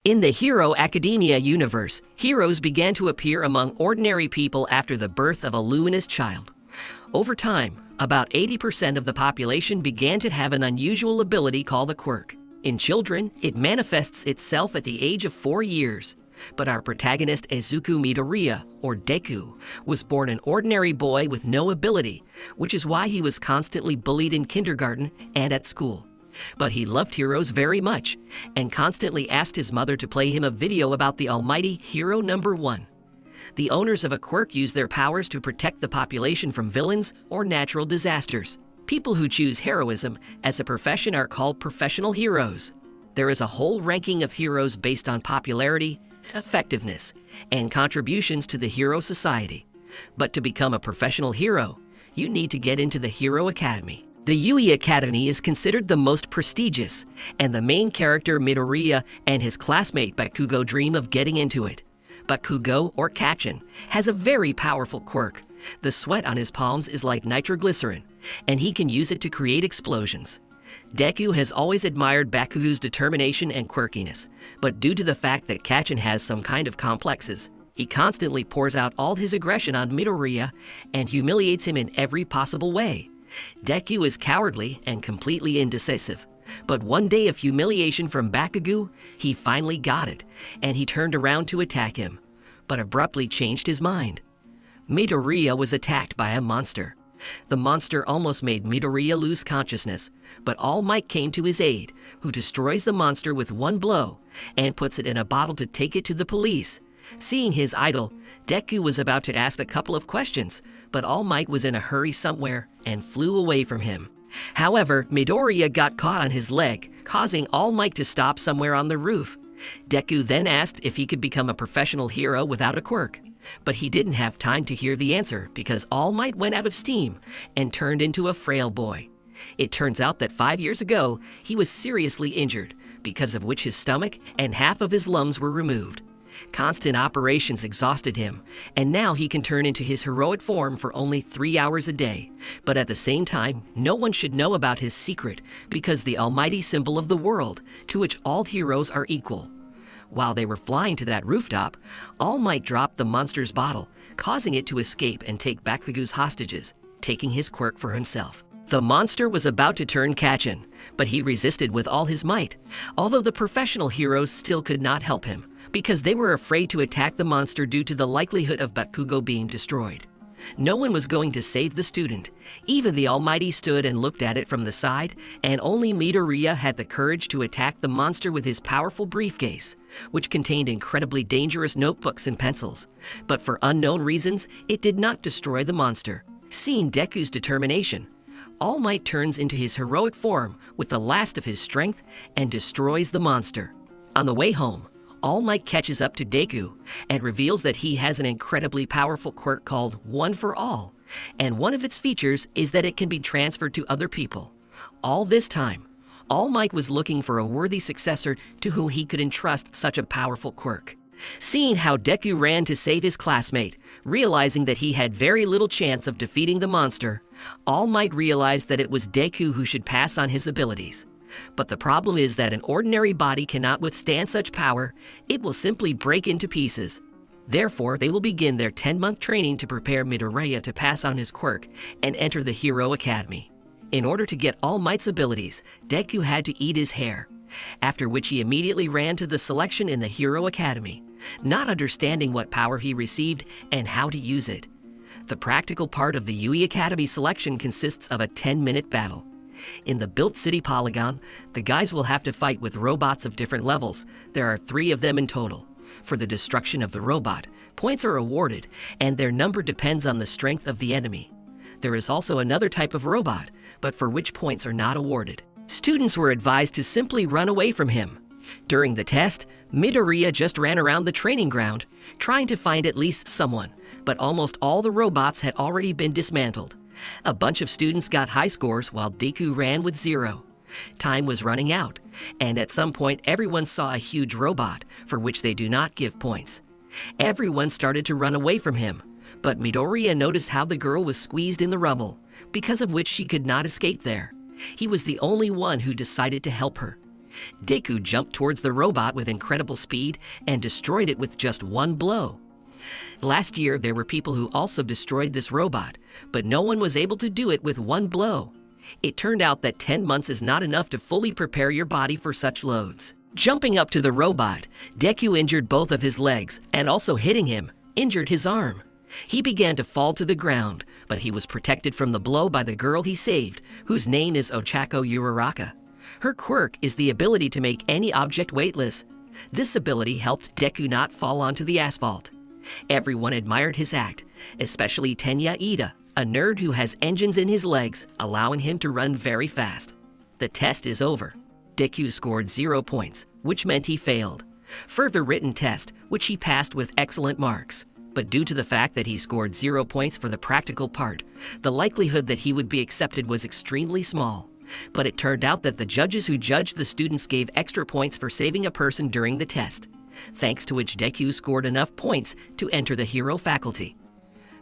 In the Hero Academia universe, heroes began to appear among ordinary people after the birth of a luminous child. Over time, about 80% of the population began to have an unusual ability called a quirk. In children, it manifests itself at the age of 4 years. But our protagonist Izuku Midoriya, or Deku, was born an ordinary boy with no ability, which is why he was constantly bullied in kindergarten and at school. But he loved heroes very much, and constantly asked his mother to play him a video about the almighty Hero Number 1. The owners of a quirk use their powers to protect the population from villains or natural disasters. People who choose heroism as a profession are called professional heroes. There is a whole ranking of heroes based on popularity, effectiveness, and contributions to the hero society. But to become a professional hero, you need to get into the Hero Academy. The UE Academy is considered the most prestigious, and the main character Midoriya and his classmate Bakugo dream of getting into it. Bakugo, or Kacchin, has a very powerful quirk. The sweat on his palms is like nitroglycerin, and he can use it to create explosions. Deku has always admired Bakugo's determination and quirkiness, but due to the fact that Kacchin has some kind of complexes, he constantly pours out all his aggression on Midoriya and humiliates him in every possible way. Deku is cowardly and completely indecisive, but one day of humiliation from Bakugo, he finally got it, and he turned around to attack him, but abruptly changed his mind. Midoriya was attacked by a monster. The monster almost made Midoriya lose consciousness, but All Might came to his aid, who destroys the monster with one blow and puts it in a bottle to take it to the police. Seeing his idol, Deku was about to ask a couple of questions, but All Might was in a hurry somewhere and flew away from him. However, Midoriya got caught on his leg, causing All Might to stop somewhere on the roof. Deku then asked if he could become a professional hero without a quirk, but he didn't have time to hear the answer because All Might went out of steam and turned into a frail boy. It turns out that 5 years ago, he was seriously injured, because of which his stomach and half of his lungs were removed. Constant operations exhausted him, and now he can turn into his heroic form for only 3 hours a day. But at the same time, no one should know about his secret, because the almighty symbol of the world, to which all heroes are equal. While they were flying to that rooftop, All Might dropped the monster's bottle, causing it to escape and take Bakugo's hostages, taking his quirk for himself. The monster was about to turn Kacchin, but he resisted with all his might, although the professional heroes still could not help him, because they were afraid to attack the monster due to the likelihood of Bakugo being destroyed. No one was going to save the student. Even the Almighty stood and looked at it from the side, and only Midoriya had the courage to attack the monster with his powerful briefcase, which contained incredibly dangerous notebooks and pencils. But for unknown reasons, it did not destroy the monster. Seeing Deku's determination, All Might turns into his heroic form with the last of his strength and destroys the monster. On the way home, All Might catches up to Deku and reveals that he has an incredibly powerful quirk called One for All, and one of its features is that it can be transferred to other people. All this time, All Might was looking for a worthy successor to whom he could entrust such a powerful quirk. Seeing how Deku ran to save his classmate, realizing that he had very little chance of defeating the monster, All Might realized that it was Deku who should pass on his abilities. But the problem is that an ordinary body cannot withstand such power. It will simply break into pieces. Therefore, they will begin their 10-month training to prepare Midoriya to pass on his quirk and enter the Hero Academy. In order to get All Might's abilities, Deku had to eat his hair, after which he immediately ran to the selection in the Hero Academy, not understanding what power he received and how to use it. The practical part of the UE Academy selection consists of a 10-minute battle. In the built city polygon, the guys will have to fight with robots of different levels. There are 3 of them in total. For the destruction of the robot, points are awarded, and their number depends on the strength of the enemy. There is also another type of robot, but for which points are not awarded. Students were advised to simply run away from him. During the test, Midoriya just ran around the training ground, trying to find at least someone, but almost all the robots had already been dismantled. A bunch of students got high scores while Deku ran with 0. Time was running out, and at some point everyone saw a huge robot, for which they do not give points. Everyone started to run away from him, but Midoriya noticed how the girl was squeezed in the rubble, because of which she could not escape there. He was the only one who decided to help her. Deku jumped towards the robot with incredible speed and destroyed it with just one blow. Last year, there were people who also destroyed this robot, but no one was able to do it with one blow. It turned out that 10 months is not enough to fully prepare your body for such loads. Jumping up to the robot, Deku injured both of his legs, and also hitting him, injured his arm. He began to fall to the ground, but he was protected from the blow by the girl he saved, whose name is Ochako Uraraka. Her quirk is the ability to make any object weightless. This ability helped Deku not fall onto the asphalt. Everyone admired his act, especially Tenya Ida, a nerd who has engines in his legs, allowing him to run very fast. The test is over. Deku scored 0 points, which meant he failed. Further written test, which he passed with excellent marks. But due to the fact that he scored 0 points for the practical part, the likelihood that he would be accepted was extremely small. But it turned out that the judges who judged the students gave extra points for saving a person during the test, thanks to which Deku scored enough points to enter the hero faculty.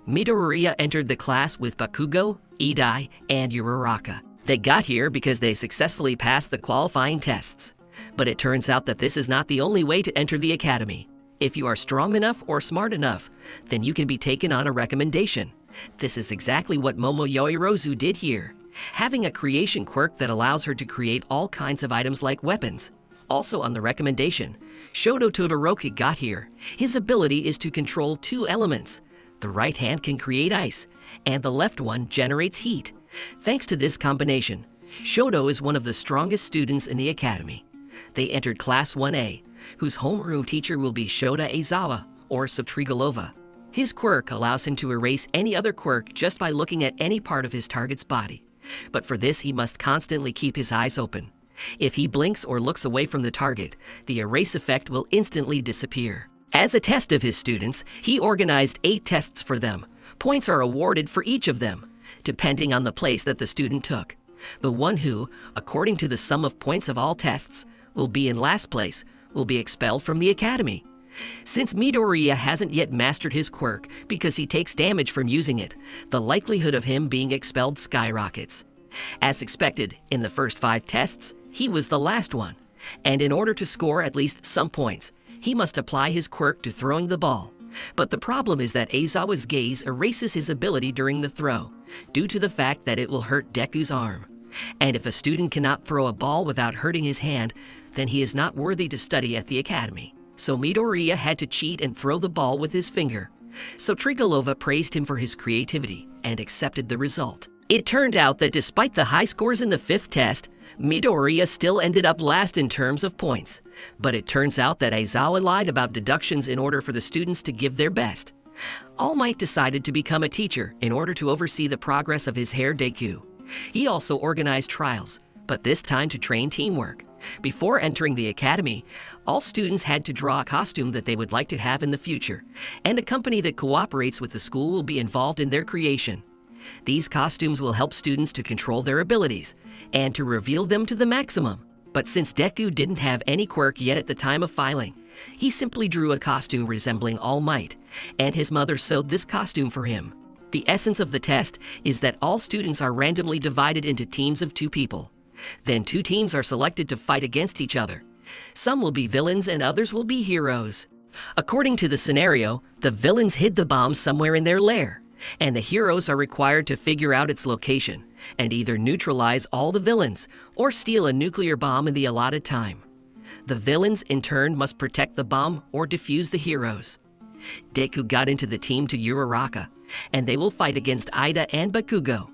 Midoriya entered the class with Bakugo, Idai, and Uraraka. They got here because they successfully passed the qualifying tests. But it turns out that this is not the only way to enter the academy. If you are strong enough or smart enough, then you can be taken on a recommendation. This is exactly what Momo Yoirozu did here, having a creation quirk that allows her to create all kinds of items like weapons. Also on the recommendation, Shoto Todoroki got here. His ability is to control 2 elements. The right hand can create ice, and the left one generates heat. Thanks to this combination, Shoto is one of the strongest students in the academy. They entered Class 1A, whose homeroom teacher will be Shota Aizawa, or Subtrigalova. His quirk allows him to erase any other quirk just by looking at any part of his target's body. But for this, he must constantly keep his eyes open. If he blinks or looks away from the target, the erase effect will instantly disappear. As a test of his students, he organized 8 tests for them. Points are awarded for each of them, depending on the place that the student took. The one who, according to the sum of points of all tests, will be in last place will be expelled from the academy. Since Midoriya hasn't yet mastered his quirk because he takes damage from using it, the likelihood of him being expelled skyrockets. As expected, in the first 5 tests, he was the last one, and in order to score at least some points, he must apply his quirk to throwing the ball. But the problem is that Aizawa's gaze erases his ability during the throw, due to the fact that it will hurt Deku's arm. And if a student cannot throw a ball without hurting his hand, then he is not worthy to study at the academy. So Midoriya had to cheat and throw the ball with his finger. So Trigalova praised him for his creativity and accepted the result. It turned out that despite the high scores in the 5th test, Midoriya still ended up last in terms of points. But it turns out that Aizawa lied about deductions in order for the students to give their best. All Might decided to become a teacher in order to oversee the progress of his heir Deku. He also organized trials, but this time to train teamwork. Before entering the academy, all students had to draw a costume that they would like to have in the future, and a company that cooperates with the school will be involved in their creation. These costumes will help students to control their abilities and to reveal them to the maximum. But since Deku didn't have any quirk yet at the time of filing, he simply drew a costume resembling All Might, and his mother sewed this costume for him. The essence of the test is that all students are randomly divided into teams of 2 people. Then 2 teams are selected to fight against each other. Some will be villains and others will be heroes. According to the scenario, the villains hid the bomb somewhere in their lair, and the heroes are required to figure out its location and either neutralize all the villains or steal a nuclear bomb in the allotted time. The villains, in turn, must protect the bomb or defuse the heroes. Deku got into the team to Uraraka, and they will fight against Ida and Bakugo.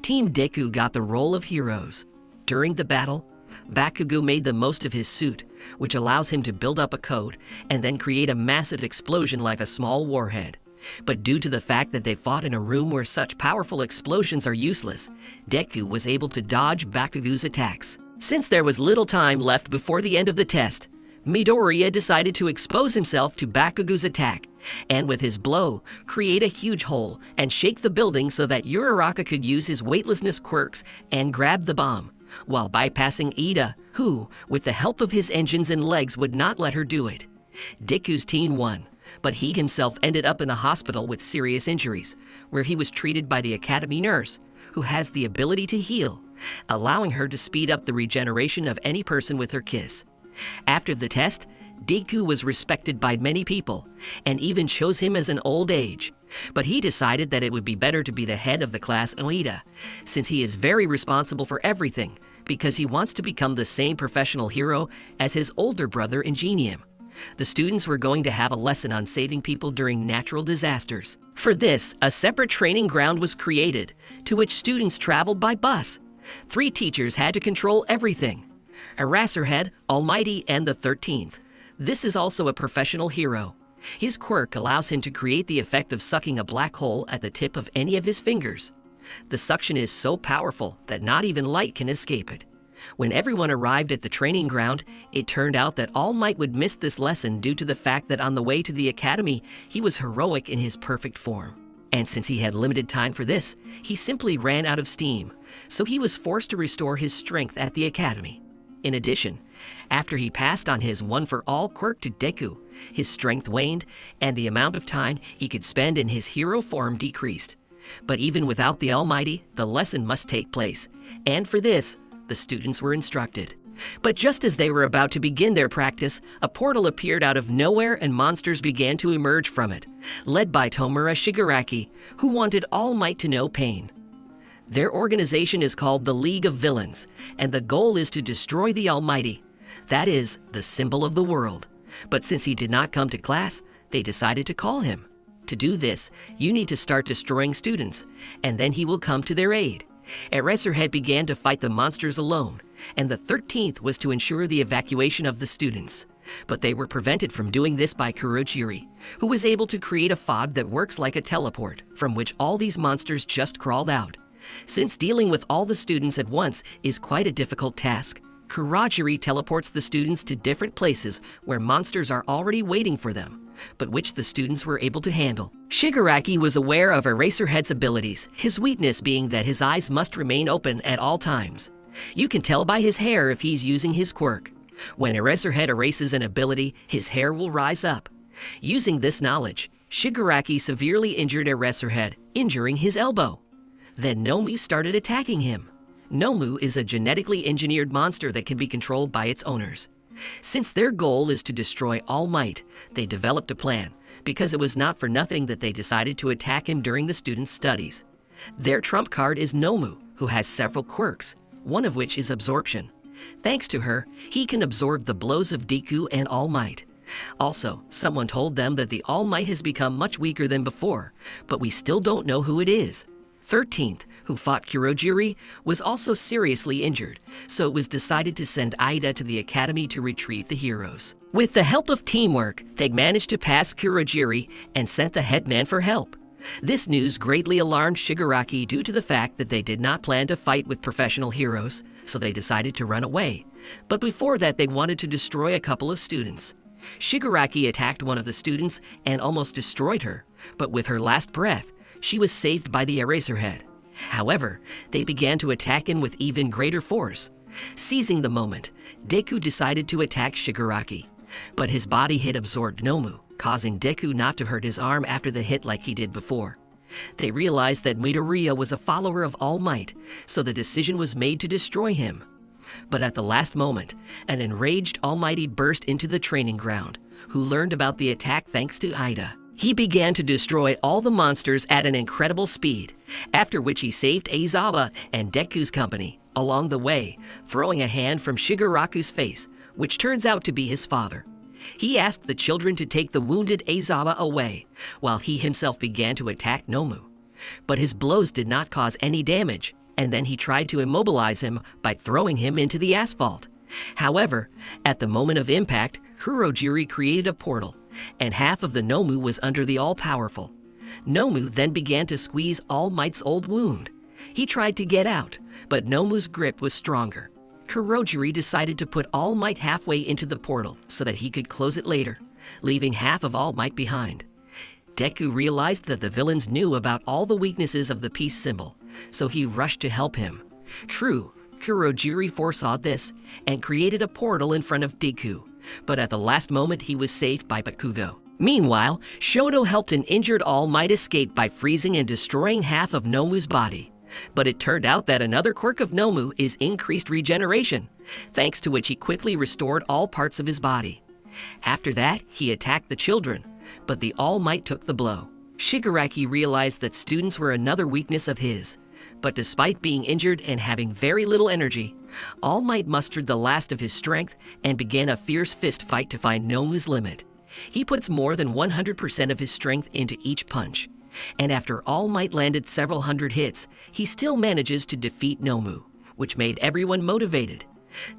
Team Deku got the role of heroes. During the battle, Bakugo made the most of his suit, which allows him to build up a code and then create a massive explosion like a small warhead. But due to the fact that they fought in a room where such powerful explosions are useless, Deku was able to dodge Bakugo's attacks. Since there was little time left before the end of the test, Midoriya decided to expose himself to Bakugo's attack, and with his blow, create a huge hole and shake the building so that Uraraka could use his weightlessness quirks and grab the bomb, while bypassing Ida, who, with the help of his engines and legs, would not let her do it. Deku's team won, but he himself ended up in a hospital with serious injuries, where he was treated by the academy nurse, who has the ability to heal, allowing her to speed up the regeneration of any person with her kiss. After the test, Deku was respected by many people, and even chose him as an old age. But he decided that it would be better to be the head of the class Oida, since he is very responsible for everything, because he wants to become the same professional hero as his older brother Ingenium. The students were going to have a lesson on saving people during natural disasters. For this, a separate training ground was created, to which students traveled by bus. 3 teachers had to control everything: Eraserhead, Almighty, and the 13th. This is also a professional hero. His quirk allows him to create the effect of sucking a black hole at the tip of any of his fingers. The suction is so powerful that not even light can escape it. When everyone arrived at the training ground, it turned out that All Might would miss this lesson due to the fact that on the way to the academy, he was heroic in his perfect form. And since he had limited time for this, he simply ran out of steam, so he was forced to restore his strength at the academy. In addition, after he passed on his one-for-all quirk to Deku, his strength waned, and the amount of time he could spend in his hero form decreased. But even without the Almighty, the lesson must take place, and for this, the students were instructed. But just as they were about to begin their practice, a portal appeared out of nowhere and monsters began to emerge from it, led by Tomura Shigaraki, who wanted All Might to know pain. Their organization is called the League of Villains, and the goal is to destroy the Almighty. That is, the symbol of the world. But since he did not come to class, they decided to call him. To do this, you need to start destroying students, and then he will come to their aid. Eraserhead began to fight the monsters alone, and the 13th was to ensure the evacuation of the students. But they were prevented from doing this by Kurogiri, who was able to create a fog that works like a teleport, from which all these monsters just crawled out. Since dealing with all the students at once is quite a difficult task, Kurogiri teleports the students to different places where monsters are already waiting for them, but which the students were able to handle. Shigaraki was aware of Eraserhead's abilities, his weakness being that his eyes must remain open at all times. You can tell by his hair if he's using his quirk. When Eraserhead erases an ability, his hair will rise up. Using this knowledge, Shigaraki severely injured Eraserhead, injuring his elbow. Then Nomu started attacking him. Nomu is a genetically engineered monster that can be controlled by its owners. Since their goal is to destroy All Might, they developed a plan, because it was not for nothing that they decided to attack him during the students' studies. Their trump card is Nomu, who has several quirks, one of which is absorption. Thanks to her, he can absorb the blows of Deku and All Might. Also, someone told them that the All Might has become much weaker than before, but we still don't know who it is. 13th, who fought Kurogiri, was also seriously injured, so it was decided to send Ida to the academy to retrieve the heroes. With the help of teamwork, they managed to pass Kurogiri and sent the headman for help. This news greatly alarmed Shigaraki due to the fact that they did not plan to fight with professional heroes, so they decided to run away. But before that, they wanted to destroy a couple of students. Shigaraki attacked one of the students and almost destroyed her, but with her last breath, she was saved by the Eraserhead. However, they began to attack him with even greater force. Seizing the moment, Deku decided to attack Shigaraki, but his body hit absorbed Nomu, causing Deku not to hurt his arm after the hit like he did before. They realized that Midoriya was a follower of All Might, so the decision was made to destroy him. But at the last moment, an enraged Almighty burst into the training ground, who learned about the attack thanks to Ida. He began to destroy all the monsters at an incredible speed, after which he saved Aizawa and Deku's company along the way, throwing a hand from Shigaraku's face, which turns out to be his father. He asked the children to take the wounded Aizawa away, while he himself began to attack Nomu. But his blows did not cause any damage, and then he tried to immobilize him by throwing him into the asphalt. However, at the moment of impact, Kurogiri created a portal, and half of the Nomu was under the all-powerful. Nomu then began to squeeze All Might's old wound. He tried to get out, but Nomu's grip was stronger. Kurogiri decided to put All Might halfway into the portal so that he could close it later, leaving half of All Might behind. Deku realized that the villains knew about all the weaknesses of the peace symbol, so he rushed to help him. True, Kurogiri foresaw this and created a portal in front of Deku, but at the last moment he was saved by Bakugo. Meanwhile, Shoto helped an injured All Might escape by freezing and destroying half of Nomu's body. But it turned out that another quirk of Nomu is increased regeneration, thanks to which he quickly restored all parts of his body. After that, he attacked the children, but the All Might took the blow. Shigaraki realized that students were another weakness of his, but despite being injured and having very little energy, All Might mustered the last of his strength and began a fierce fist fight to find Nomu's limit. He puts more than 100% of his strength into each punch, and after All Might landed several hundred hits, he still manages to defeat Nomu, which made everyone motivated.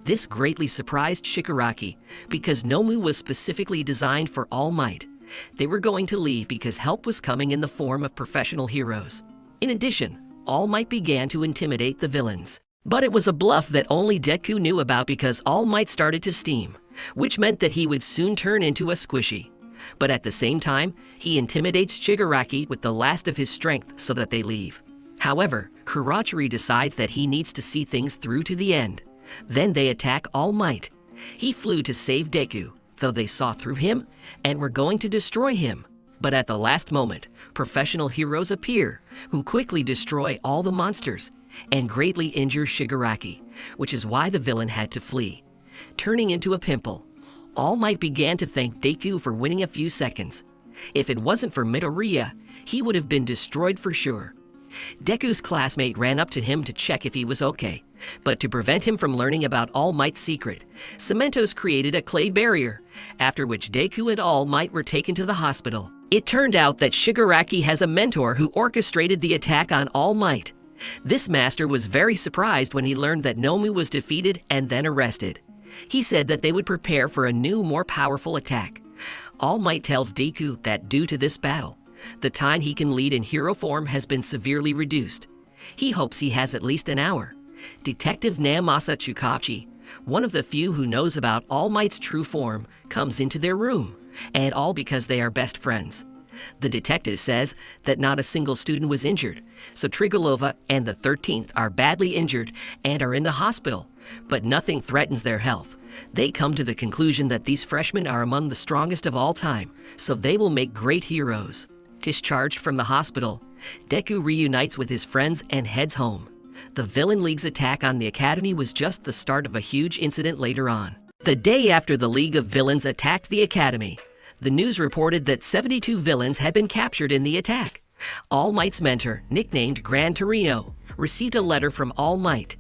This greatly surprised Shigaraki because Nomu was specifically designed for All Might. They were going to leave because help was coming in the form of professional heroes. In addition, All Might began to intimidate the villains. But it was a bluff that only Deku knew about because All Might started to steam, which meant that he would soon turn into a squishy. But at the same time, he intimidates Shigaraki with the last of his strength so that they leave. However, Kurachiri decides that he needs to see things through to the end. Then they attack All Might. He flew to save Deku, though they saw through him and were going to destroy him. But at the last moment, professional heroes appear, who quickly destroy all the monsters and greatly injure Shigaraki, which is why the villain had to flee. Turning into a pimple, All Might began to thank Deku for winning a few seconds. If it wasn't for Midoriya, he would have been destroyed for sure. Deku's classmate ran up to him to check if he was okay, but to prevent him from learning about All Might's secret, Cementos created a clay barrier, after which Deku and All Might were taken to the hospital. It turned out that Shigaraki has a mentor who orchestrated the attack on All Might. This master was very surprised when he learned that Nomu was defeated and then arrested. He said that they would prepare for a new, more powerful attack. All Might tells Deku that due to this battle, the time he can lead in hero form has been severely reduced. He hopes he has at least an hour. Detective Naomasa Tsukachi, one of the few who knows about All Might's true form, comes into their room, and all because they are best friends. The detective says that not a single student was injured, so Trigolova and the 13th are badly injured and are in the hospital, but nothing threatens their health. They come to the conclusion that these freshmen are among the strongest of all time, so they will make great heroes. Discharged from the hospital, Deku reunites with his friends and heads home. The Villain League's attack on the Academy was just the start of a huge incident later on. The day after the League of Villains attacked the Academy, the news reported that 72 villains had been captured in the attack. All Might's mentor, nicknamed Gran Torino, received a letter from All Might.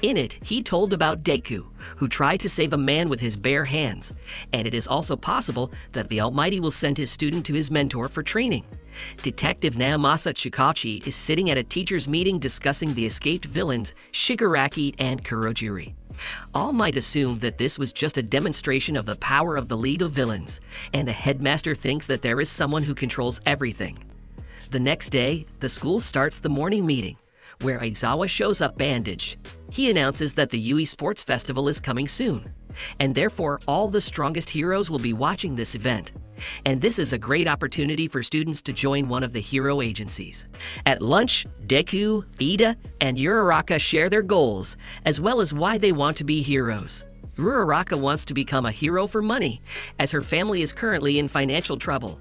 In it, he told about Deku, who tried to save a man with his bare hands, and it is also possible that the Almighty will send his student to his mentor for training. Detective Naomasa Tsukachi is sitting at a teacher's meeting discussing the escaped villains Shigaraki and Kurojiri. All Might assumed that this was just a demonstration of the power of the League of Villains, and the headmaster thinks that there is someone who controls everything. The next day, the school starts the morning meeting, where Aizawa shows up bandaged. He announces that the Yui Sports Festival is coming soon, and therefore all the strongest heroes will be watching this event. And this is a great opportunity for students to join one of the hero agencies. At lunch, Deku, Ida, and Uraraka share their goals, as well as why they want to be heroes. Uraraka wants to become a hero for money, as her family is currently in financial trouble.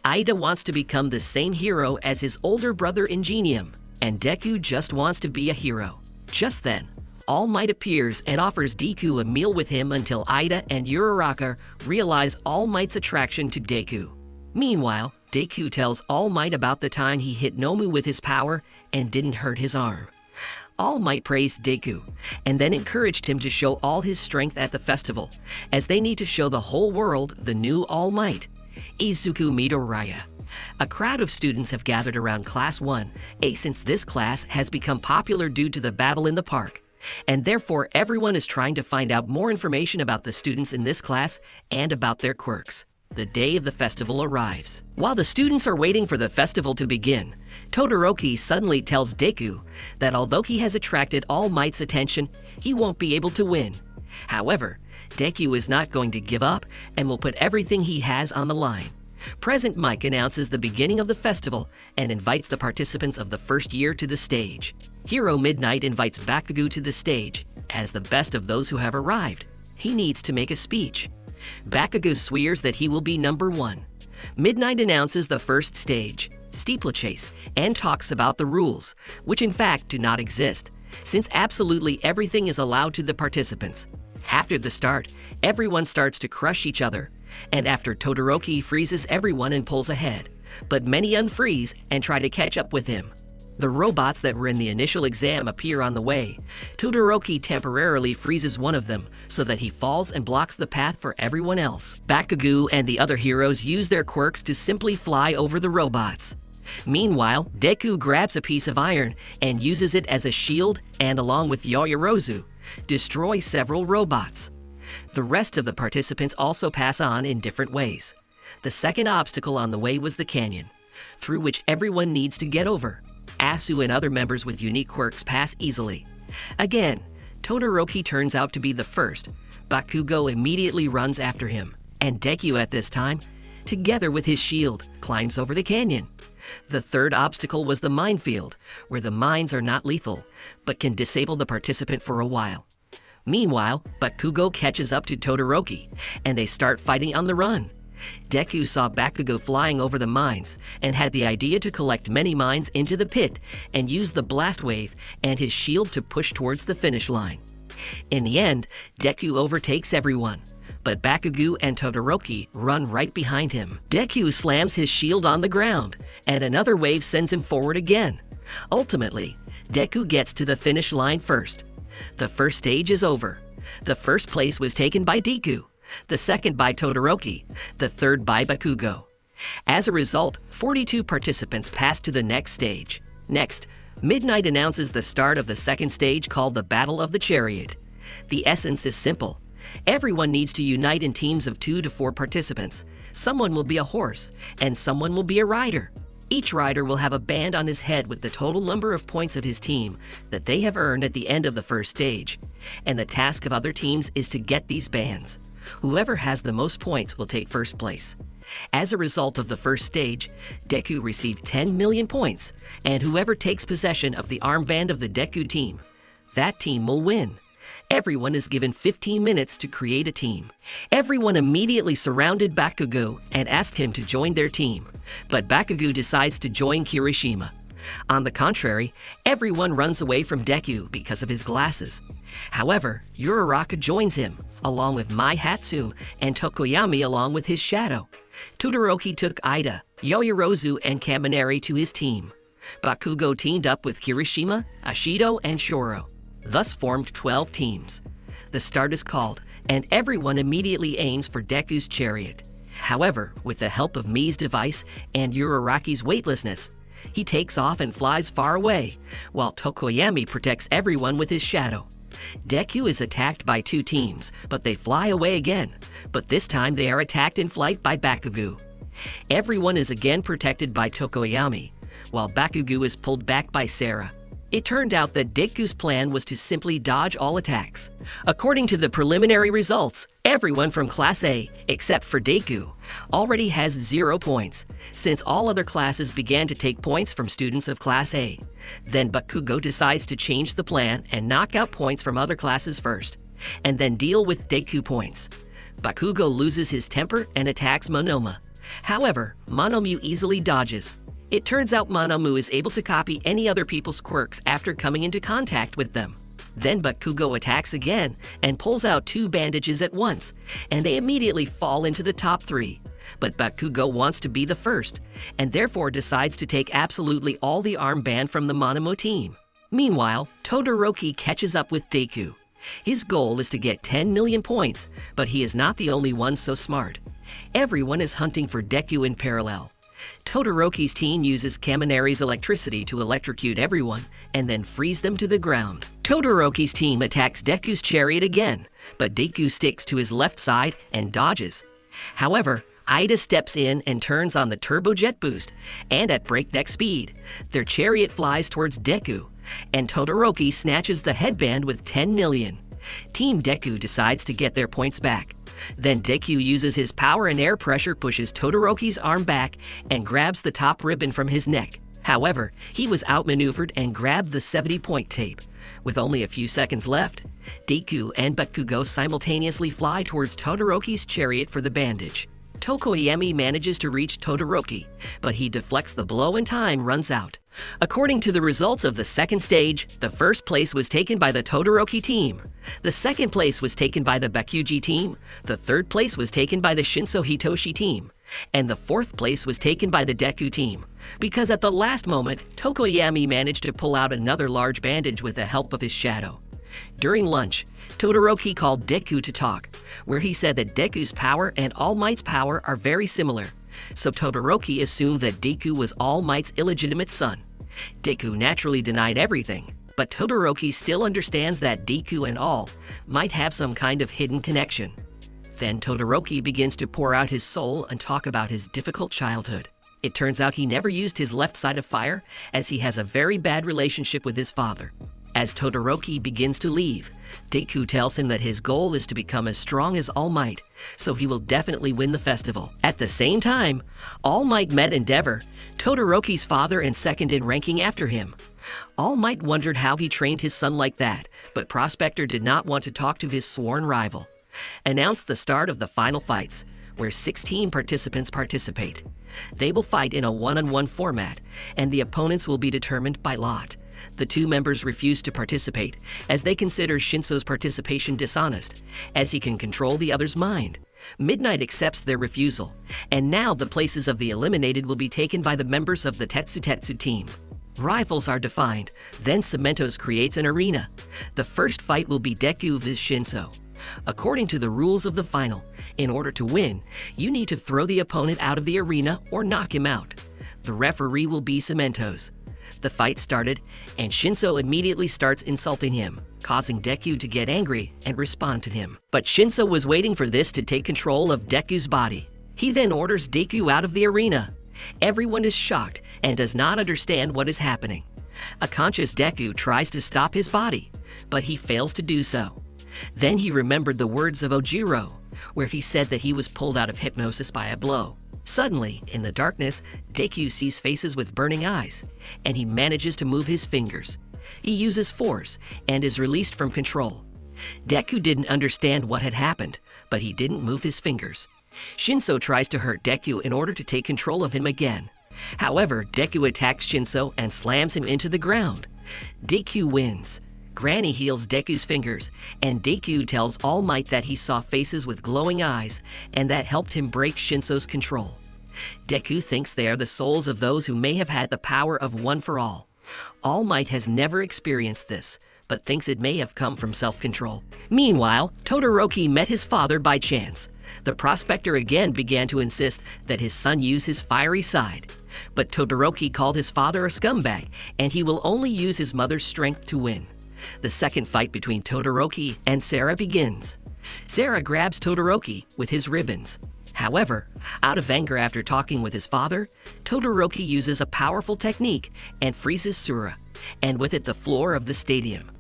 Ida wants to become the same hero as his older brother Ingenium, and Deku just wants to be a hero. Just then, All Might appears and offers Deku a meal with him until Ida and Uraraka realize All Might's attraction to Deku. Meanwhile, Deku tells All Might about the time he hit Nomu with his power and didn't hurt his arm. All Might praised Deku, and then encouraged him to show all his strength at the festival, as they need to show the whole world the new All Might, Izuku Midoriya. A crowd of students have gathered around Class 1A since this class has become popular due to the battle in the park, and therefore everyone is trying to find out more information about the students in this class and about their quirks. The day of the festival arrives. While the students are waiting for the festival to begin, Todoroki suddenly tells Deku that although he has attracted All Might's attention, he won't be able to win. However, Deku is not going to give up and will put everything he has on the line. Present Mike announces the beginning of the festival and invites the participants of the first year to the stage. Hero Midnight invites Bakugo to the stage as the best of those who have arrived. He needs to make a speech. Bakugo swears that he will be number one. Midnight announces the first stage, steeplechase, and talks about the rules, which in fact do not exist, since absolutely everything is allowed to the participants. After the start, everyone starts to crush each other, and after Todoroki freezes everyone and pulls ahead, but many unfreeze and try to catch up with him. The robots that were in the initial exam appear on the way. Todoroki temporarily freezes one of them so that he falls and blocks the path for everyone else. Bakugo and the other heroes use their quirks to simply fly over the robots. Meanwhile, Deku grabs a piece of iron and uses it as a shield and, along with Yaoyorozu, destroy several robots. The rest of the participants also pass on in different ways. The second obstacle on the way was the canyon, through which everyone needs to get over. Asu and other members with unique quirks pass easily. Again, Todoroki turns out to be the first. Bakugo immediately runs after him, and Deku at this time, together with his shield, climbs over the canyon. The third obstacle was the minefield, where the mines are not lethal, but can disable the participant for a while. Meanwhile, Bakugo catches up to Todoroki, and they start fighting on the run. Deku saw Bakugo flying over the mines and had the idea to collect many mines into the pit and use the blast wave and his shield to push towards the finish line. In the end, Deku overtakes everyone, but Bakugo and Todoroki run right behind him. Deku slams his shield on the ground, and another wave sends him forward again. Ultimately, Deku gets to the finish line first. The first stage is over. The first place was taken by Deku, the second by Todoroki, the third by Bakugo. As a result, 42 participants passed to the next stage. Next, Midnight announces the start of the second stage called the Battle of the Chariot. The essence is simple. Everyone needs to unite in teams of 2 to 4 participants. Someone will be a horse, and someone will be a rider. Each rider will have a band on his head with the total number of points of his team that they have earned at the end of the first stage, and the task of other teams is to get these bands. Whoever has the most points will take first place. As a result of the first stage, Deku received 10 million points, and whoever takes possession of the armband of the Deku team, that team will win. Everyone is given 15 minutes to create a team. Everyone immediately surrounded Bakugo and asked him to join their team, but Bakugo decides to join Kirishima. On the contrary, everyone runs away from Deku because of his glasses. However, Uraraka joins him, along with Mai Hatsume and Tokoyami along with his shadow. Todoroki took Ida, Yaoyorozu, and Kaminari to his team. Bakugo teamed up with Kirishima, Ashido, and Shoro, thus formed 12 teams. The start is called, and everyone immediately aims for Deku's chariot. However, with the help of Mii's device and Uraraki's weightlessness, he takes off and flies far away, while Tokoyami protects everyone with his shadow. Deku is attacked by 2 teams, but they fly away again, but this time they are attacked in flight by Bakugo. Everyone is again protected by Tokoyami, while Bakugo is pulled back by Sarah. It turned out that Deku's plan was to simply dodge all attacks. According to the preliminary results, everyone from Class A, except for Deku, already has 0 points, since all other classes began to take points from students of Class A. Then Bakugo decides to change the plan and knock out points from other classes first, and then deal with Deku points. Bakugo loses his temper and attacks Monoma. However, Monomu easily dodges. It turns out Monomu is able to copy any other people's quirks after coming into contact with them. Then Bakugo attacks again and pulls out 2 bandages at once, and they immediately fall into the top 3. But Bakugo wants to be the first, and therefore decides to take absolutely all the armband from the Monomu team. Meanwhile, Todoroki catches up with Deku. His goal is to get 10 million points, but he is not the only one so smart. Everyone is hunting for Deku in parallel. Todoroki's team uses Kaminari's electricity to electrocute everyone and then freeze them to the ground. Todoroki's team attacks Deku's chariot again, but Deku sticks to his left side and dodges. However, Ida steps in and turns on the turbojet boost, and at breakneck speed, their chariot flies towards Deku, and Todoroki snatches the headband with 10 million. Team Deku decides to get their points back. Then Deku uses his power and air pressure pushes Todoroki's arm back and grabs the top ribbon from his neck. However, he was outmaneuvered and grabbed the 70-point tape. With only a few seconds left, Deku and Bakugo simultaneously fly towards Todoroki's chariot for the bandage. Tokoyami manages to reach Todoroki, but he deflects the blow and time runs out. According to the results of the second stage, the first place was taken by the Todoroki team. The second place was taken by the Bakuji team. The third place was taken by the Shinso Hitoshi team. And the fourth place was taken by the Deku team. Because at the last moment, Tokoyami managed to pull out another large bandage with the help of his shadow. During lunch, Todoroki called Deku to talk, where he said that Deku's power and All Might's power are very similar. So Todoroki assumed that Deku was All Might's illegitimate son. Deku naturally denied everything, but Todoroki still understands that Deku and All might have some kind of hidden connection. Then Todoroki begins to pour out his soul and talk about his difficult childhood. It turns out he never used his left side of fire, as he has a very bad relationship with his father. As Todoroki begins to leave, Deku tells him that his goal is to become as strong as All Might, so he will definitely win the festival. At the same time, All Might met Endeavor, Todoroki's father and second in ranking after him. All Might wondered how he trained his son like that, but Prospector did not want to talk to his sworn rival. Announced the start of the final fights, where 16 participants participate. They will fight in a one-on-one format, and the opponents will be determined by lot. The two members refuse to participate, as they consider Shinso's participation dishonest, as he can control the other's mind. Midnight accepts their refusal, and now the places of the eliminated will be taken by the members of the Tetsu team. Rivals are defined, then Cementos creates an arena. The first fight will be Deku vs Shinso. According to the rules of the final, in order to win, you need to throw the opponent out of the arena or knock him out. The referee will be Cementos. The fight started, and Shinso immediately starts insulting him, causing Deku to get angry and respond to him. But Shinso was waiting for this to take control of Deku's body. He then orders Deku out of the arena. Everyone is shocked and does not understand what is happening. A conscious Deku tries to stop his body, but he fails to do so. Then he remembered the words of Ojiro, where he said that he was pulled out of hypnosis by a blow. Suddenly, in the darkness, Deku sees faces with burning eyes, and he manages to move his fingers. He uses force and is released from control. Deku didn't understand what had happened, but he didn't move his fingers. Shinso tries to hurt Deku in order to take control of him again. However, Deku attacks Shinso and slams him into the ground. Deku wins. Granny heals Deku's fingers, and Deku tells All Might that he saw faces with glowing eyes, and that helped him break Shinso's control. Deku thinks they are the souls of those who may have had the power of One for All. All Might has never experienced this, but thinks it may have come from self-control. Meanwhile, Todoroki met his father by chance. The prospector again began to insist that his son use his fiery side. But Todoroki called his father a scumbag, and he will only use his mother's strength to win. The second fight between Todoroki and Sarah begins. Sarah grabs Todoroki with his ribbons. However, out of anger after talking with his father, Todoroki uses a powerful technique and freezes Sura, and with it the floor of the stadium.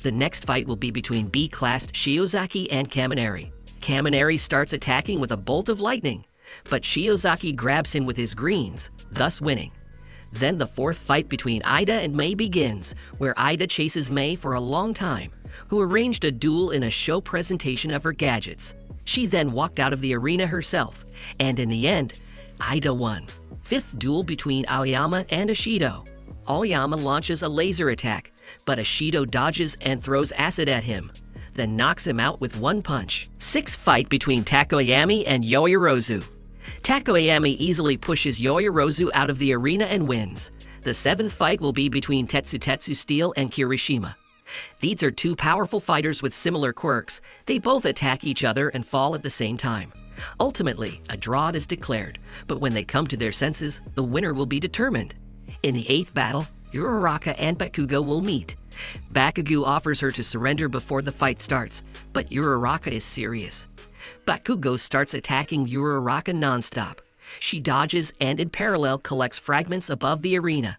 The next fight will be between B-classed Shiozaki and Kaminari. Kaminari starts attacking with a bolt of lightning, but Shiozaki grabs him with his greens, thus winning. Then the fourth fight between Ida and Mei begins, where Ida chases Mei for a long time, who arranged a duel in a show presentation of her gadgets. She then walked out of the arena herself, and in the end, Ida won. Fifth duel between Aoyama and Ashido. Aoyama launches a laser attack, but Ashido dodges and throws acid at him, then knocks him out with one punch. Sixth fight between Takoyami and Yoyorozu. Takoyami easily pushes Yoyorozu out of the arena and wins. The seventh fight will be between Tetsu Steel and Kirishima. These are two powerful fighters with similar quirks. They both attack each other and fall at the same time. Ultimately, a draw is declared, but when they come to their senses, the winner will be determined. In the eighth battle, Uraraka and Bakugo will meet. Bakugo offers her to surrender before the fight starts, but Uraraka is serious. Bakugo starts attacking Uraraka non-stop. She dodges and in parallel collects fragments above the arena.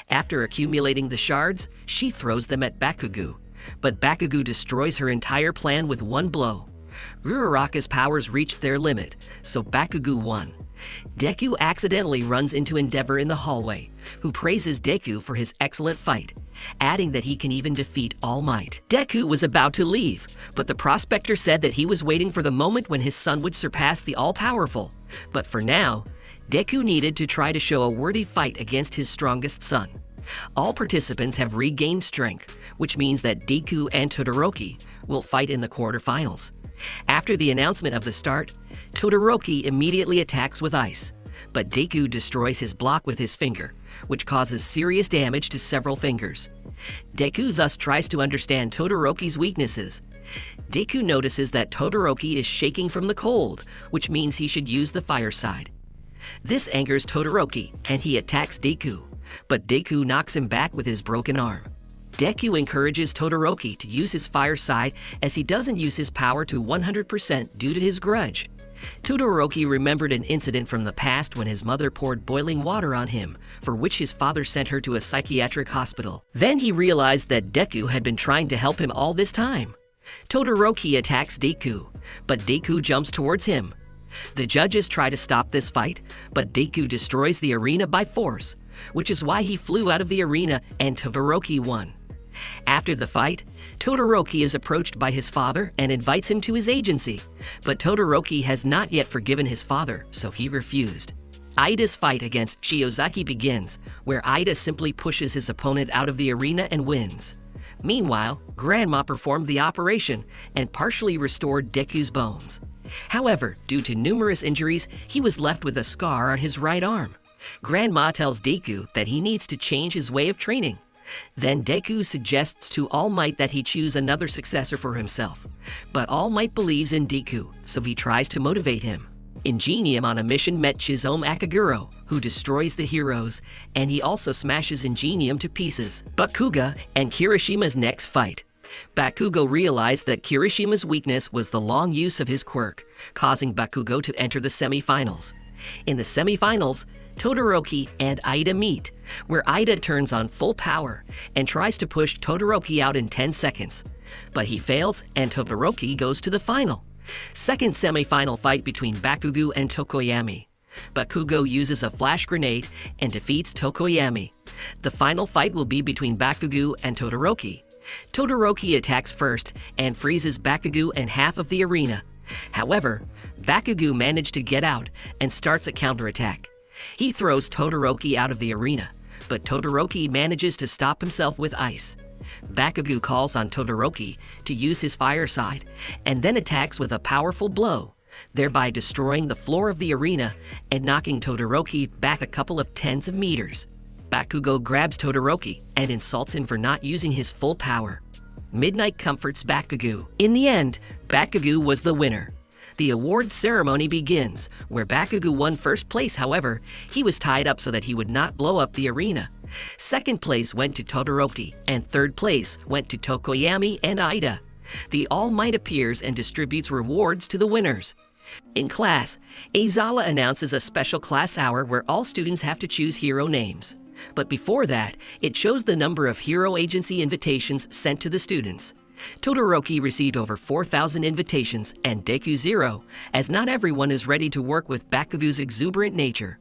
After accumulating the shards, she throws them at Bakugo, but Bakugo destroys her entire plan with one blow. Uraraka's powers reached their limit, so Bakugo won. Deku accidentally runs into Endeavor in the hallway, who praises Deku for his excellent fight, adding that he can even defeat All Might. Deku was about to leave, but the prospector said that he was waiting for the moment when his son would surpass the all-powerful. But for now, Deku needed to try to show a worthy fight against his strongest son. All participants have regained strength, which means that Deku and Todoroki will fight in the quarterfinals. After the announcement of the start, Todoroki immediately attacks with ice, but Deku destroys his block with his finger, which causes serious damage to several fingers. Deku thus tries to understand Todoroki's weaknesses. Deku notices that Todoroki is shaking from the cold, which means he should use the fire side. This angers Todoroki, and he attacks Deku, but Deku knocks him back with his broken arm. Deku encourages Todoroki to use his fire side as he doesn't use his power to 100% due to his grudge. Todoroki remembered an incident from the past when his mother poured boiling water on him, for which his father sent her to a psychiatric hospital. Then he realized that Deku had been trying to help him all this time. Todoroki attacks Deku, but Deku jumps towards him. The judges try to stop this fight, but Deku destroys the arena by force, which is why he flew out of the arena and Todoroki won. After the fight, Todoroki is approached by his father and invites him to his agency, but Todoroki has not yet forgiven his father, so he refused. Ida's fight against Shiozaki begins, where Ida simply pushes his opponent out of the arena and wins. Meanwhile, Grandma performed the operation and partially restored Deku's bones. However, due to numerous injuries, he was left with a scar on his right arm. Grandma tells Deku that he needs to change his way of training. Then Deku suggests to All Might that he choose another successor for himself. But All Might believes in Deku, so he tries to motivate him. Ingenium on a mission met Chizome Akaguro, who destroys the heroes, and he also smashes Ingenium to pieces. Bakugo and Kirishima's next fight. Bakugo realized that Kirishima's weakness was the long use of his quirk, causing Bakugo to enter the semi-finals. In the semi-finals, Todoroki and Ida meet, where Ida turns on full power and tries to push Todoroki out in 10 seconds. But he fails and Todoroki goes to the final. Second semi-final fight between Bakugo and Tokoyami. Bakugo uses a flash grenade and defeats Tokoyami. The final fight will be between Bakugo and Todoroki. Todoroki attacks first and freezes Bakugo and half of the arena. However, Bakugo managed to get out and starts a counterattack. He throws Todoroki out of the arena, but Todoroki manages to stop himself with ice. Bakugo calls on Todoroki to use his fire side, and then attacks with a powerful blow, thereby destroying the floor of the arena and knocking Todoroki back a couple of tens of meters. Bakugo grabs Todoroki and insults him for not using his full power. Midnight comforts Bakugo. In the end, Bakugo was the winner. The award ceremony begins, where Bakugo won first place. However, he was tied up so that he would not blow up the arena. Second place went to Todoroki, and third place went to Tokoyami and Ida. The All Might appears and distributes rewards to the winners. In class, Aizawa announces a special class hour where all students have to choose hero names. But before that, it shows the number of hero agency invitations sent to the students. Todoroki received over 4,000 invitations and Deku 0, as not everyone is ready to work with Bakugo's exuberant nature.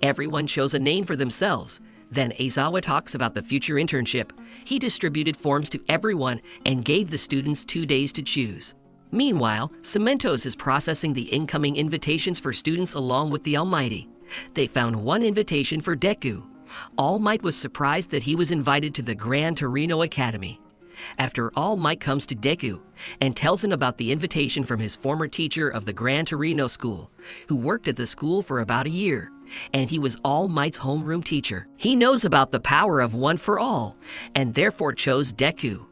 Everyone chose a name for themselves. Then Aizawa talks about the future internship. He distributed forms to everyone and gave the students 2 days to choose. Meanwhile, Cementos is processing the incoming invitations for students along with the Almighty. They found one invitation for Deku. All Might was surprised that he was invited to the Gran Torino Academy. After All Might comes to Deku and tells him about the invitation from his former teacher of the Gran Torino school, who worked at the school for about a year, and he was All Might's homeroom teacher. He knows about the power of one for all, and therefore chose Deku.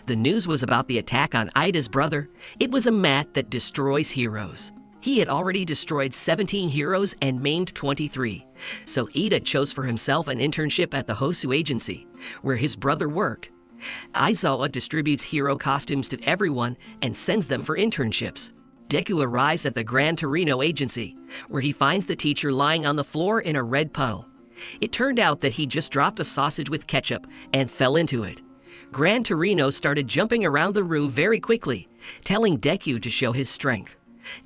The news was about the attack on Ida's brother. It was a mat that destroys heroes. He had already destroyed 17 heroes and maimed 23, so Ida chose for himself an internship at the Hosu Agency, where his brother worked. Aizawa distributes hero costumes to everyone and sends them for internships. Deku arrives at the Gran Torino Agency, where he finds the teacher lying on the floor in a red puddle. It turned out that he just dropped a sausage with ketchup and fell into it. Gran Torino started jumping around the room very quickly, telling Deku to show his strength.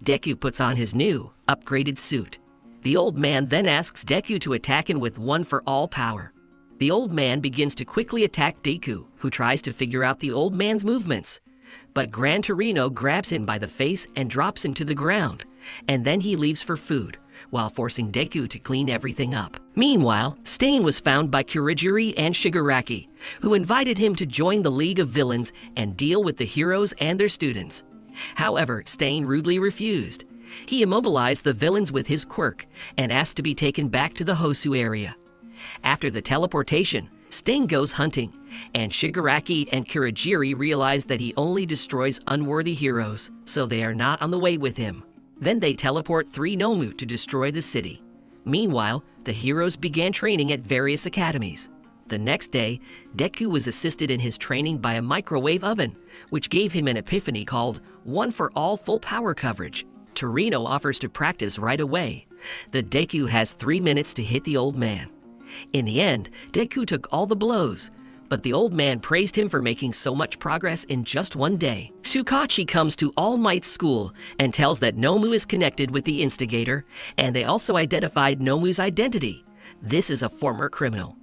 Deku puts on his new, upgraded suit. The old man then asks Deku to attack him with one for all power. The old man begins to quickly attack Deku, who tries to figure out the old man's movements. But Gran Torino grabs him by the face and drops him to the ground, and then he leaves for food, while forcing Deku to clean everything up. Meanwhile, Stain was found by Kurogiri and Shigaraki, who invited him to join the League of Villains and deal with the heroes and their students. However, Stain rudely refused. He immobilized the villains with his quirk and asked to be taken back to the Hosu area. After the teleportation, Stain goes hunting, and Shigaraki and Kurogiri realize that he only destroys unworthy heroes, so they are not on the way with him. Then they teleport 3 Nomu to destroy the city. Meanwhile, the heroes began training at various academies. The next day, Deku was assisted in his training by a microwave oven, which gave him an epiphany called One for All Full Power Coverage. Torino offers to practice right away. The Deku has 3 minutes to hit the old man. In the end, Deku took all the blows, but the old man praised him for making so much progress in just 1 day. Shukachi comes to All Might's school and tells that Nomu is connected with the instigator, and they also identified Nomu's identity. This is a former criminal.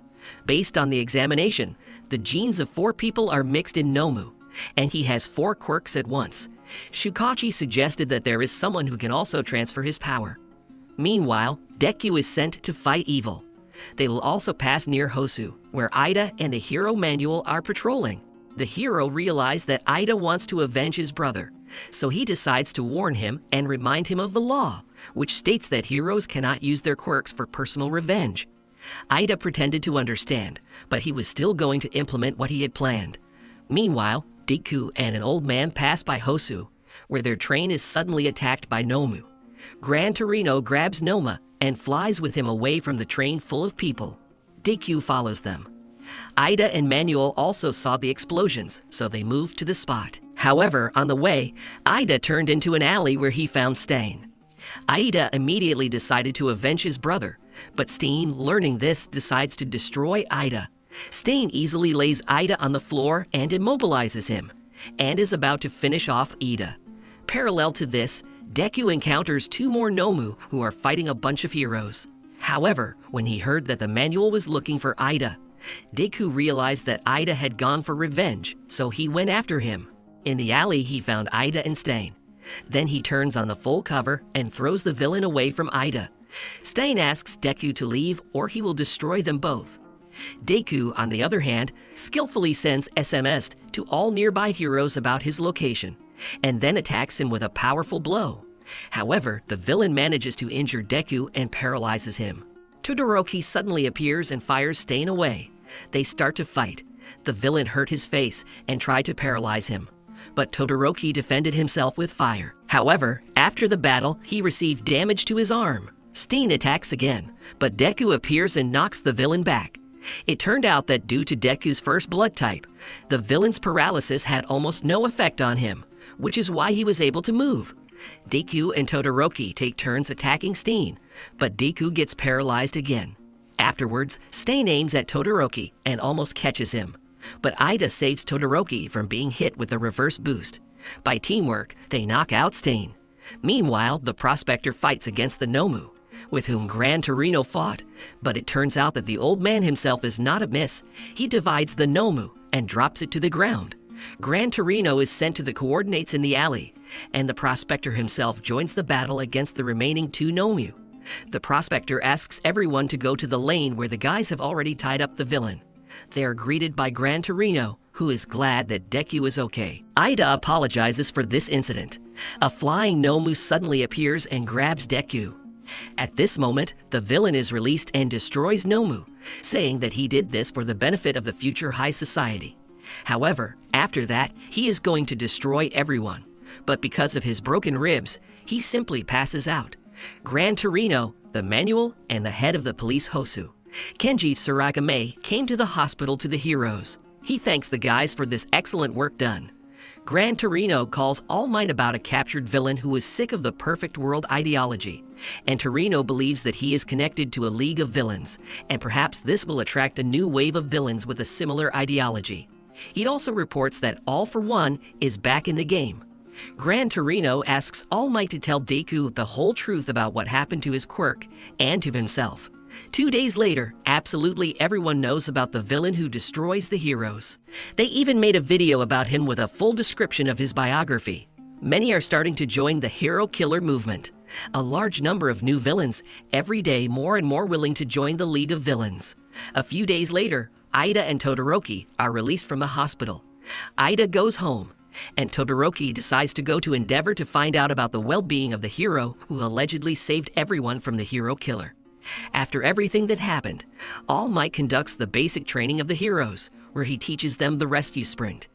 Based on the examination, the genes of 4 people are mixed in Nomu, and he has 4 quirks at once. Shukachi suggested that there is someone who can also transfer his power. Meanwhile, Deku is sent to fight evil. They will also pass near Hosu, where Ida and the hero Manuel are patrolling. The hero realizes that Ida wants to avenge his brother, so he decides to warn him and remind him of the law, which states that heroes cannot use their quirks for personal revenge. Ida pretended to understand, but he was still going to implement what he had planned. Meanwhile, Deku and an old man pass by Hosu, where their train is suddenly attacked by Nomu. Gran Torino grabs Noma and flies with him away from the train full of people. Deku follows them. Ida and Manuel also saw the explosions, so they moved to the spot. However, on the way, Ida turned into an alley where he found Stain. Ida immediately decided to avenge his brother, but Stain, learning this, decides to destroy Ida. Stain easily lays Ida on the floor and immobilizes him, and is about to finish off Ida. Parallel to this, Deku encounters 2 more Nomu who are fighting a bunch of heroes. However, when he heard that the manual was looking for Ida, Deku realized that Ida had gone for revenge, so he went after him. In the alley, he found Ida and Stain. Then he turns on the full cover and throws the villain away from Ida. Stain asks Deku to leave or he will destroy them both. Deku, on the other hand, skillfully sends SMS to all nearby heroes about his location, and then attacks him with a powerful blow. However, the villain manages to injure Deku and paralyzes him. Todoroki suddenly appears and fires Stain away. They start to fight. The villain hurt his face and tried to paralyze him, but Todoroki defended himself with fire. However, after the battle, he received damage to his arm. Stain attacks again, but Deku appears and knocks the villain back. It turned out that due to Deku's first blood type, the villain's paralysis had almost no effect on him, which is why he was able to move. Deku and Todoroki take turns attacking Stain, but Deku gets paralyzed again. Afterwards, Stain aims at Todoroki and almost catches him, but Ida saves Todoroki from being hit with a reverse boost. By teamwork, they knock out Stain. Meanwhile, the prospector fights against the Nomu, with whom Gran Torino fought, but it turns out that the old man himself is not amiss. He divides the Nomu and drops it to the ground. Gran Torino is sent to the coordinates in the alley, and the prospector himself joins the battle against the remaining 2 Nomu. The prospector asks everyone to go to the lane where the guys have already tied up the villain. They are greeted by Gran Torino, who is glad that Deku is okay. Ida apologizes for this incident. A flying Nomu suddenly appears and grabs Deku. At this moment, the villain is released and destroys Nomu, saying that he did this for the benefit of the future high society. However, after that, he is going to destroy everyone, but because of his broken ribs, he simply passes out. Gran Torino, the manual, and the head of the police Hosu, Kenji Tsuragame, came to the hospital to the heroes. He thanks the guys for this excellent work done. Gran Torino calls All Might about a captured villain who is sick of the perfect world ideology, and Torino believes that he is connected to a league of villains, and perhaps this will attract a new wave of villains with a similar ideology. He also reports that All for One is back in the game. Gran Torino asks All Might to tell Deku the whole truth about what happened to his quirk and to himself. 2 days later, absolutely everyone knows about the villain who destroys the heroes. They even made a video about him with a full description of his biography. many are starting to join the hero killer movement. A large number of new villains, every day more and more willing to join the League of Villains. A few days later, Ida and Todoroki are released from the hospital. Ida goes home, and Todoroki decides to go to Endeavor to find out about the well-being of the hero who allegedly saved everyone from the hero killer. After everything that happened, All Might conducts the basic training of the heroes, where he teaches them the rescue sprint.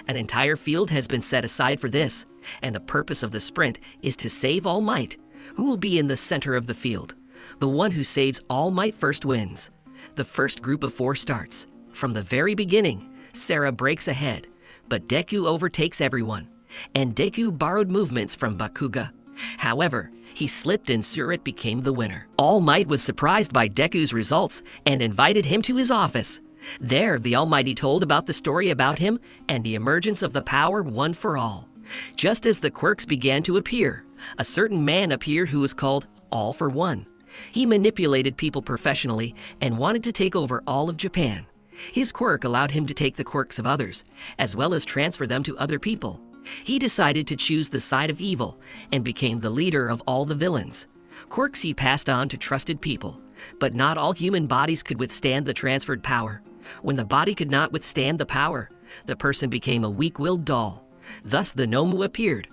An entire field has been set aside for this, and the purpose of the sprint is to save All Might, who will be in the center of the field. The one who saves All Might first wins. The first group of 4 starts. From the very beginning, Sarah breaks ahead, but Deku overtakes everyone, and Deku borrowed movements from Bakuga. However, he slipped and Surut became the winner. All Might was surprised by Deku's results and invited him to his office. There, the Almighty told about the story about him and the emergence of the power one for all. Just as the quirks began to appear, a certain man appeared who was called All for One. He manipulated people professionally and wanted to take over all of Japan. His quirk allowed him to take the quirks of others, as well as transfer them to other people. He decided to choose the side of evil and became the leader of all the villains. Quirks he passed on to trusted people, but not all human bodies could withstand the transferred power. When the body could not withstand the power, the person became a weak-willed doll. Thus the Nomu appeared.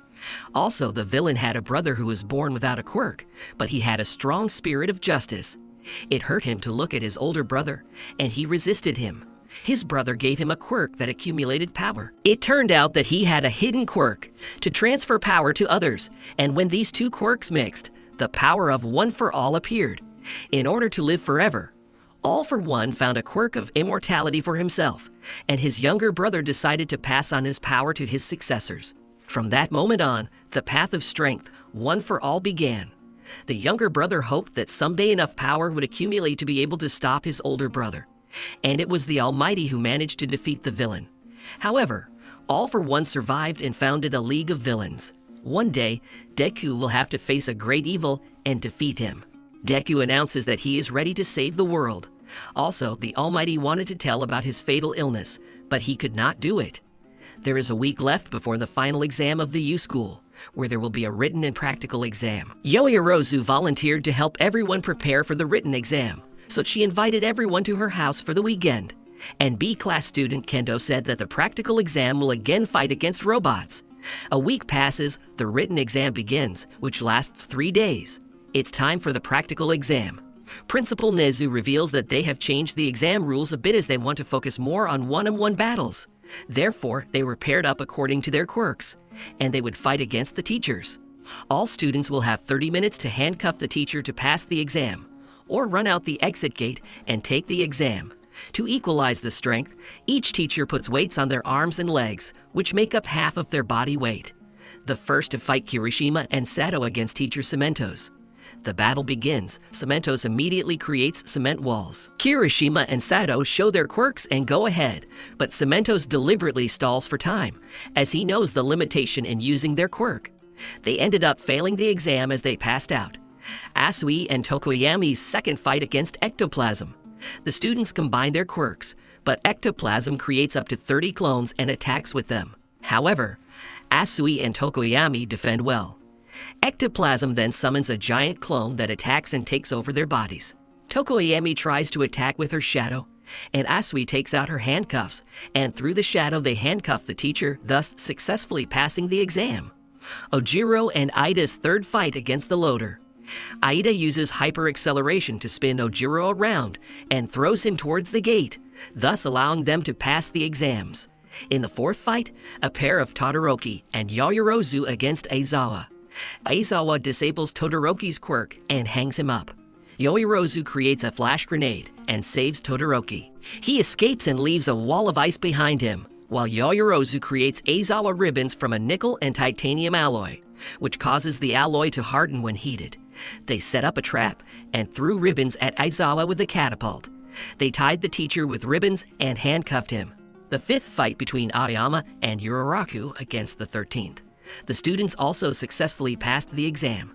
Also, the villain had a brother who was born without a quirk, but he had a strong spirit of justice. It hurt him to look at his older brother, and he resisted him. His brother gave him a quirk that accumulated power. It turned out that he had a hidden quirk to transfer power to others, and when these 2 quirks mixed, the power of One for All appeared. In order to live forever, All for One found a quirk of immortality for himself, and his younger brother decided to pass on his power to his successors. From that moment on, the path of strength, One for All, began. The younger brother hoped that someday enough power would accumulate to be able to stop his older brother. And it was the Almighty who managed to defeat the villain. However, All for One survived and founded a League of Villains. One day, Deku will have to face a great evil and defeat him. Deku announces that he is ready to save the world. Also, the Almighty wanted to tell about his fatal illness, but he could not do it. There is a week left before the final exam of the U-School, where there will be a written and practical exam. Yoirozu volunteered to help everyone prepare for the written exam, so she invited everyone to her house for the weekend. And B-class student Kendo said that the practical exam will again fight against robots. A week passes, the written exam begins, which lasts 3 days. It's time for the practical exam. Principal Nezu reveals that they have changed the exam rules a bit as they want to focus more on one-on-one battles. Therefore, they were paired up according to their quirks, and they would fight against the teachers. All students will have 30 minutes to handcuff the teacher to pass the exam, or run out the exit gate and take the exam. To equalize the strength, each teacher puts weights on their arms and legs, which make up half of their body weight. The first to fight Kirishima and Sato against teacher Cementos. The battle begins. Cementos immediately creates cement walls. Kirishima and Sato show their quirks and go ahead, but Cementos deliberately stalls for time, as he knows the limitation in using their quirk. They ended up failing the exam as they passed out. Asui and Tokoyami's second fight against ectoplasm. The students combine their quirks, but ectoplasm creates up to 30 clones and attacks with them. However, Asui and Tokoyami defend well. Ectoplasm then summons a giant clone that attacks and takes over their bodies. Tokoyami tries to attack with her shadow, and Asui takes out her handcuffs, and through the shadow they handcuff the teacher, thus successfully passing the exam. Ojiro and Ida's third fight against the loader. Ida uses hyper-acceleration to spin Ojiro around and throws him towards the gate, thus allowing them to pass the exams. In the fourth fight, a pair of Todoroki and Yoirozu against Aizawa. Aizawa disables Todoroki's quirk and hangs him up. Yoirozu creates a flash grenade and saves Todoroki. He escapes and leaves a wall of ice behind him, while Yoirozu creates Aizawa ribbons from a nickel and titanium alloy, which causes the alloy to harden when heated. They set up a trap and threw ribbons at Aizawa with a catapult. They tied the teacher with ribbons and handcuffed him. The fifth fight between Aoyama and Yuraraku against the 13th. The students also successfully passed the exam.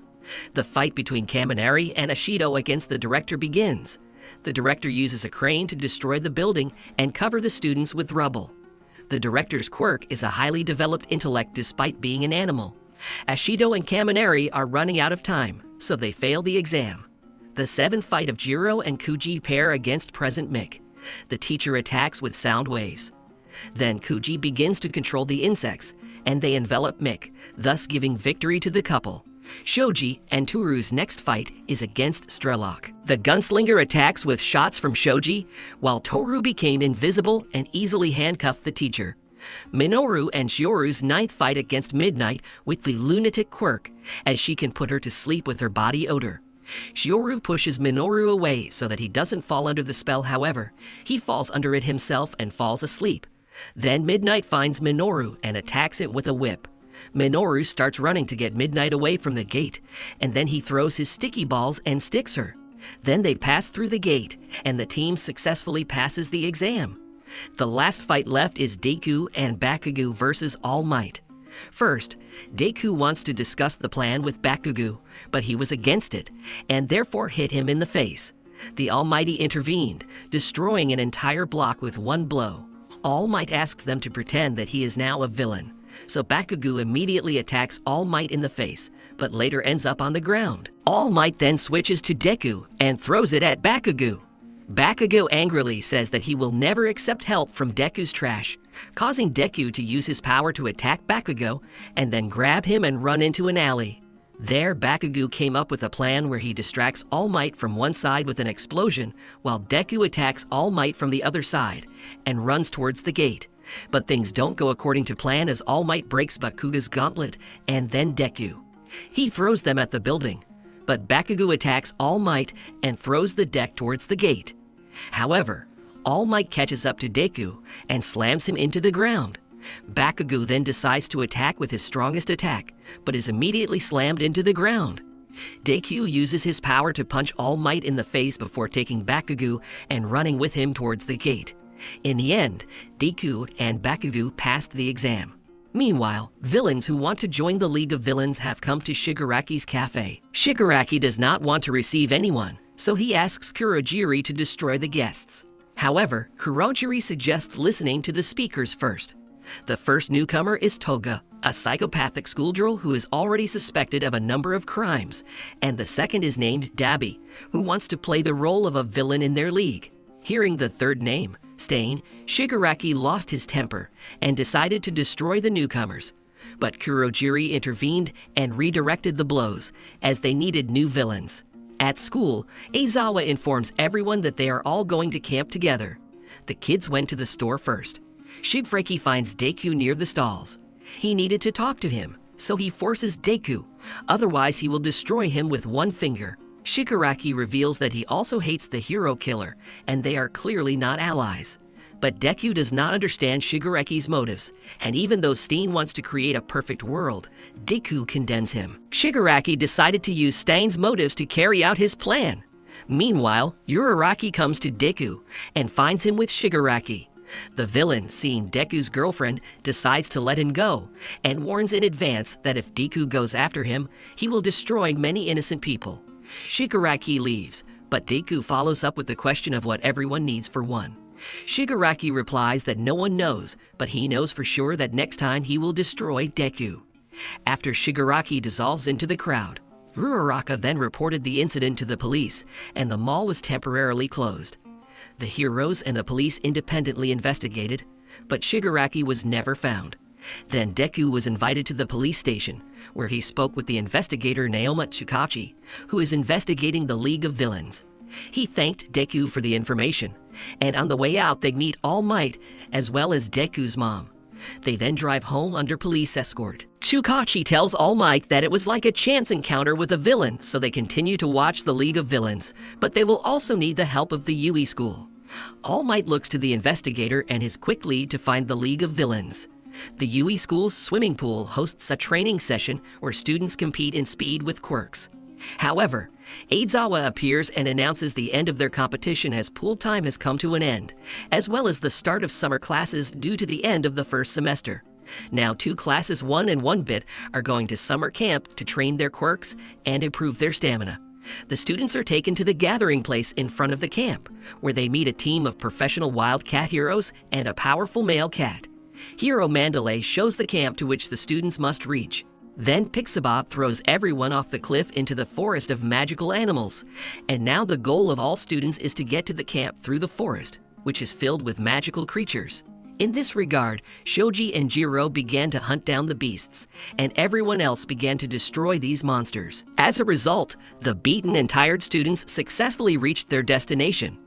The fight between Kaminari and Ashido against the director begins. The director uses a crane to destroy the building and cover the students with rubble. The director's quirk is a highly developed intellect despite being an animal. Ashido and Kaminari are running out of time, so they fail the exam. The seventh fight of Jiro and Kuji pair against present Mick. The teacher attacks with sound waves. Then Kuji begins to control the insects, and they envelop Mick, thus giving victory to the couple. Shoji and Toru's next fight is against Strelok. The gunslinger attacks with shots from Shoji, while Toru became invisible and easily handcuffed the teacher. Minoru and Shioru's ninth fight against Midnight with the lunatic Quirk, as she can put her to sleep with her body odor. Shioru pushes Minoru away so that he doesn't fall under the spell. However, he falls under it himself and falls asleep. Then Midnight finds Minoru and attacks it with a whip. Minoru starts running to get Midnight away from the gate, and then he throws his sticky balls and sticks her. Then they pass through the gate, and the team successfully passes the exam. The last fight left is Deku and Bakugo versus All Might. First, Deku wants to discuss the plan with Bakugo, but he was against it, and therefore hit him in the face. The Almighty intervened, destroying an entire block with one blow. All Might asks them to pretend that he is now a villain, so Bakugo immediately attacks All Might in the face, but later ends up on the ground. All Might then switches to Deku and throws it at Bakugo. Bakugo angrily says that he will never accept help from Deku's trash, causing Deku to use his power to attack Bakugo and then grab him and run into an alley. There, Bakugo came up with a plan where he distracts All Might from one side with an explosion, while Deku attacks All Might from the other side and runs towards the gate. But things don't go according to plan as All Might breaks Bakugo's gauntlet and then Deku. He throws them at the building, but Bakugo attacks All Might and throws the deck towards the gate. However, All Might catches up to Deku and slams him into the ground. Bakugo then decides to attack with his strongest attack, but is immediately slammed into the ground. Deku uses his power to punch All Might in the face before taking Bakugo and running with him towards the gate. In the end, Deku and Bakugo passed the exam. Meanwhile, villains who want to join the League of Villains have come to Shigaraki's cafe. Shigaraki does not want to receive anyone, so he asks Kurogiri to destroy the guests. However, Kurogiri suggests listening to the speakers first. The first newcomer is Toga, a psychopathic schoolgirl who is already suspected of a number of crimes, and the second is named Dabi, who wants to play the role of a villain in their league. Hearing the third name, Stain, Shigaraki lost his temper and decided to destroy the newcomers. But Kurogiri intervened and redirected the blows, as they needed new villains. At school, Aizawa informs everyone that they are all going to camp together. The kids went to the store first. Shigeki finds Deku near the stalls. He needed to talk to him, so he forces Deku, otherwise he will destroy him with one finger. Shigaraki reveals that he also hates the hero killer, and they are clearly not allies. But Deku does not understand Shigaraki's motives, and even though Steen wants to create a perfect world, Deku condemns him. Shigaraki decided to use Stain's motives to carry out his plan. Meanwhile, Uraraki comes to Deku and finds him with Shigaraki. The villain, seeing Deku's girlfriend, decides to let him go, and warns in advance that if Deku goes after him, he will destroy many innocent people. Shigaraki leaves, but Deku follows up with the question of what everyone needs for one. Shigaraki replies that no one knows, but he knows for sure that next time he will destroy Deku. After Shigaraki dissolves into the crowd, Uraraka then reported the incident to the police, and the mall was temporarily closed. The heroes and the police independently investigated, but Shigaraki was never found. Then Deku was invited to the police station, where he spoke with the investigator Naoma Tsukachi, who is investigating the League of Villains. He thanked Deku for the information, and on the way out they meet All Might as well as Deku's mom. They then drive home under police escort. Tsukachi tells All Might that it was like a chance encounter with a villain, so they continue to watch the League of Villains, but they will also need the help of the Yui School. All Might looks to the investigator and his quick lead to find the League of Villains. The Yui School's swimming pool hosts a training session where students compete in speed with quirks. However, Aizawa appears and announces the end of their competition as pool time has come to an end, as well as the start of summer classes due to the end of the first semester. Now 2 classes 1 and 1-bit are going to summer camp to train their quirks and improve their stamina. The students are taken to the gathering place in front of the camp, where they meet a team of professional wild cat heroes and a powerful male cat. Hero Mandalay shows the camp to which the students must reach. Then Pixabop throws everyone off the cliff into the forest of magical animals. And now the goal of all students is to get to the camp through the forest, which is filled with magical creatures. In this regard, Shoji and Jiro began to hunt down the beasts, and everyone else began to destroy these monsters. As a result, the beaten and tired students successfully reached their destination.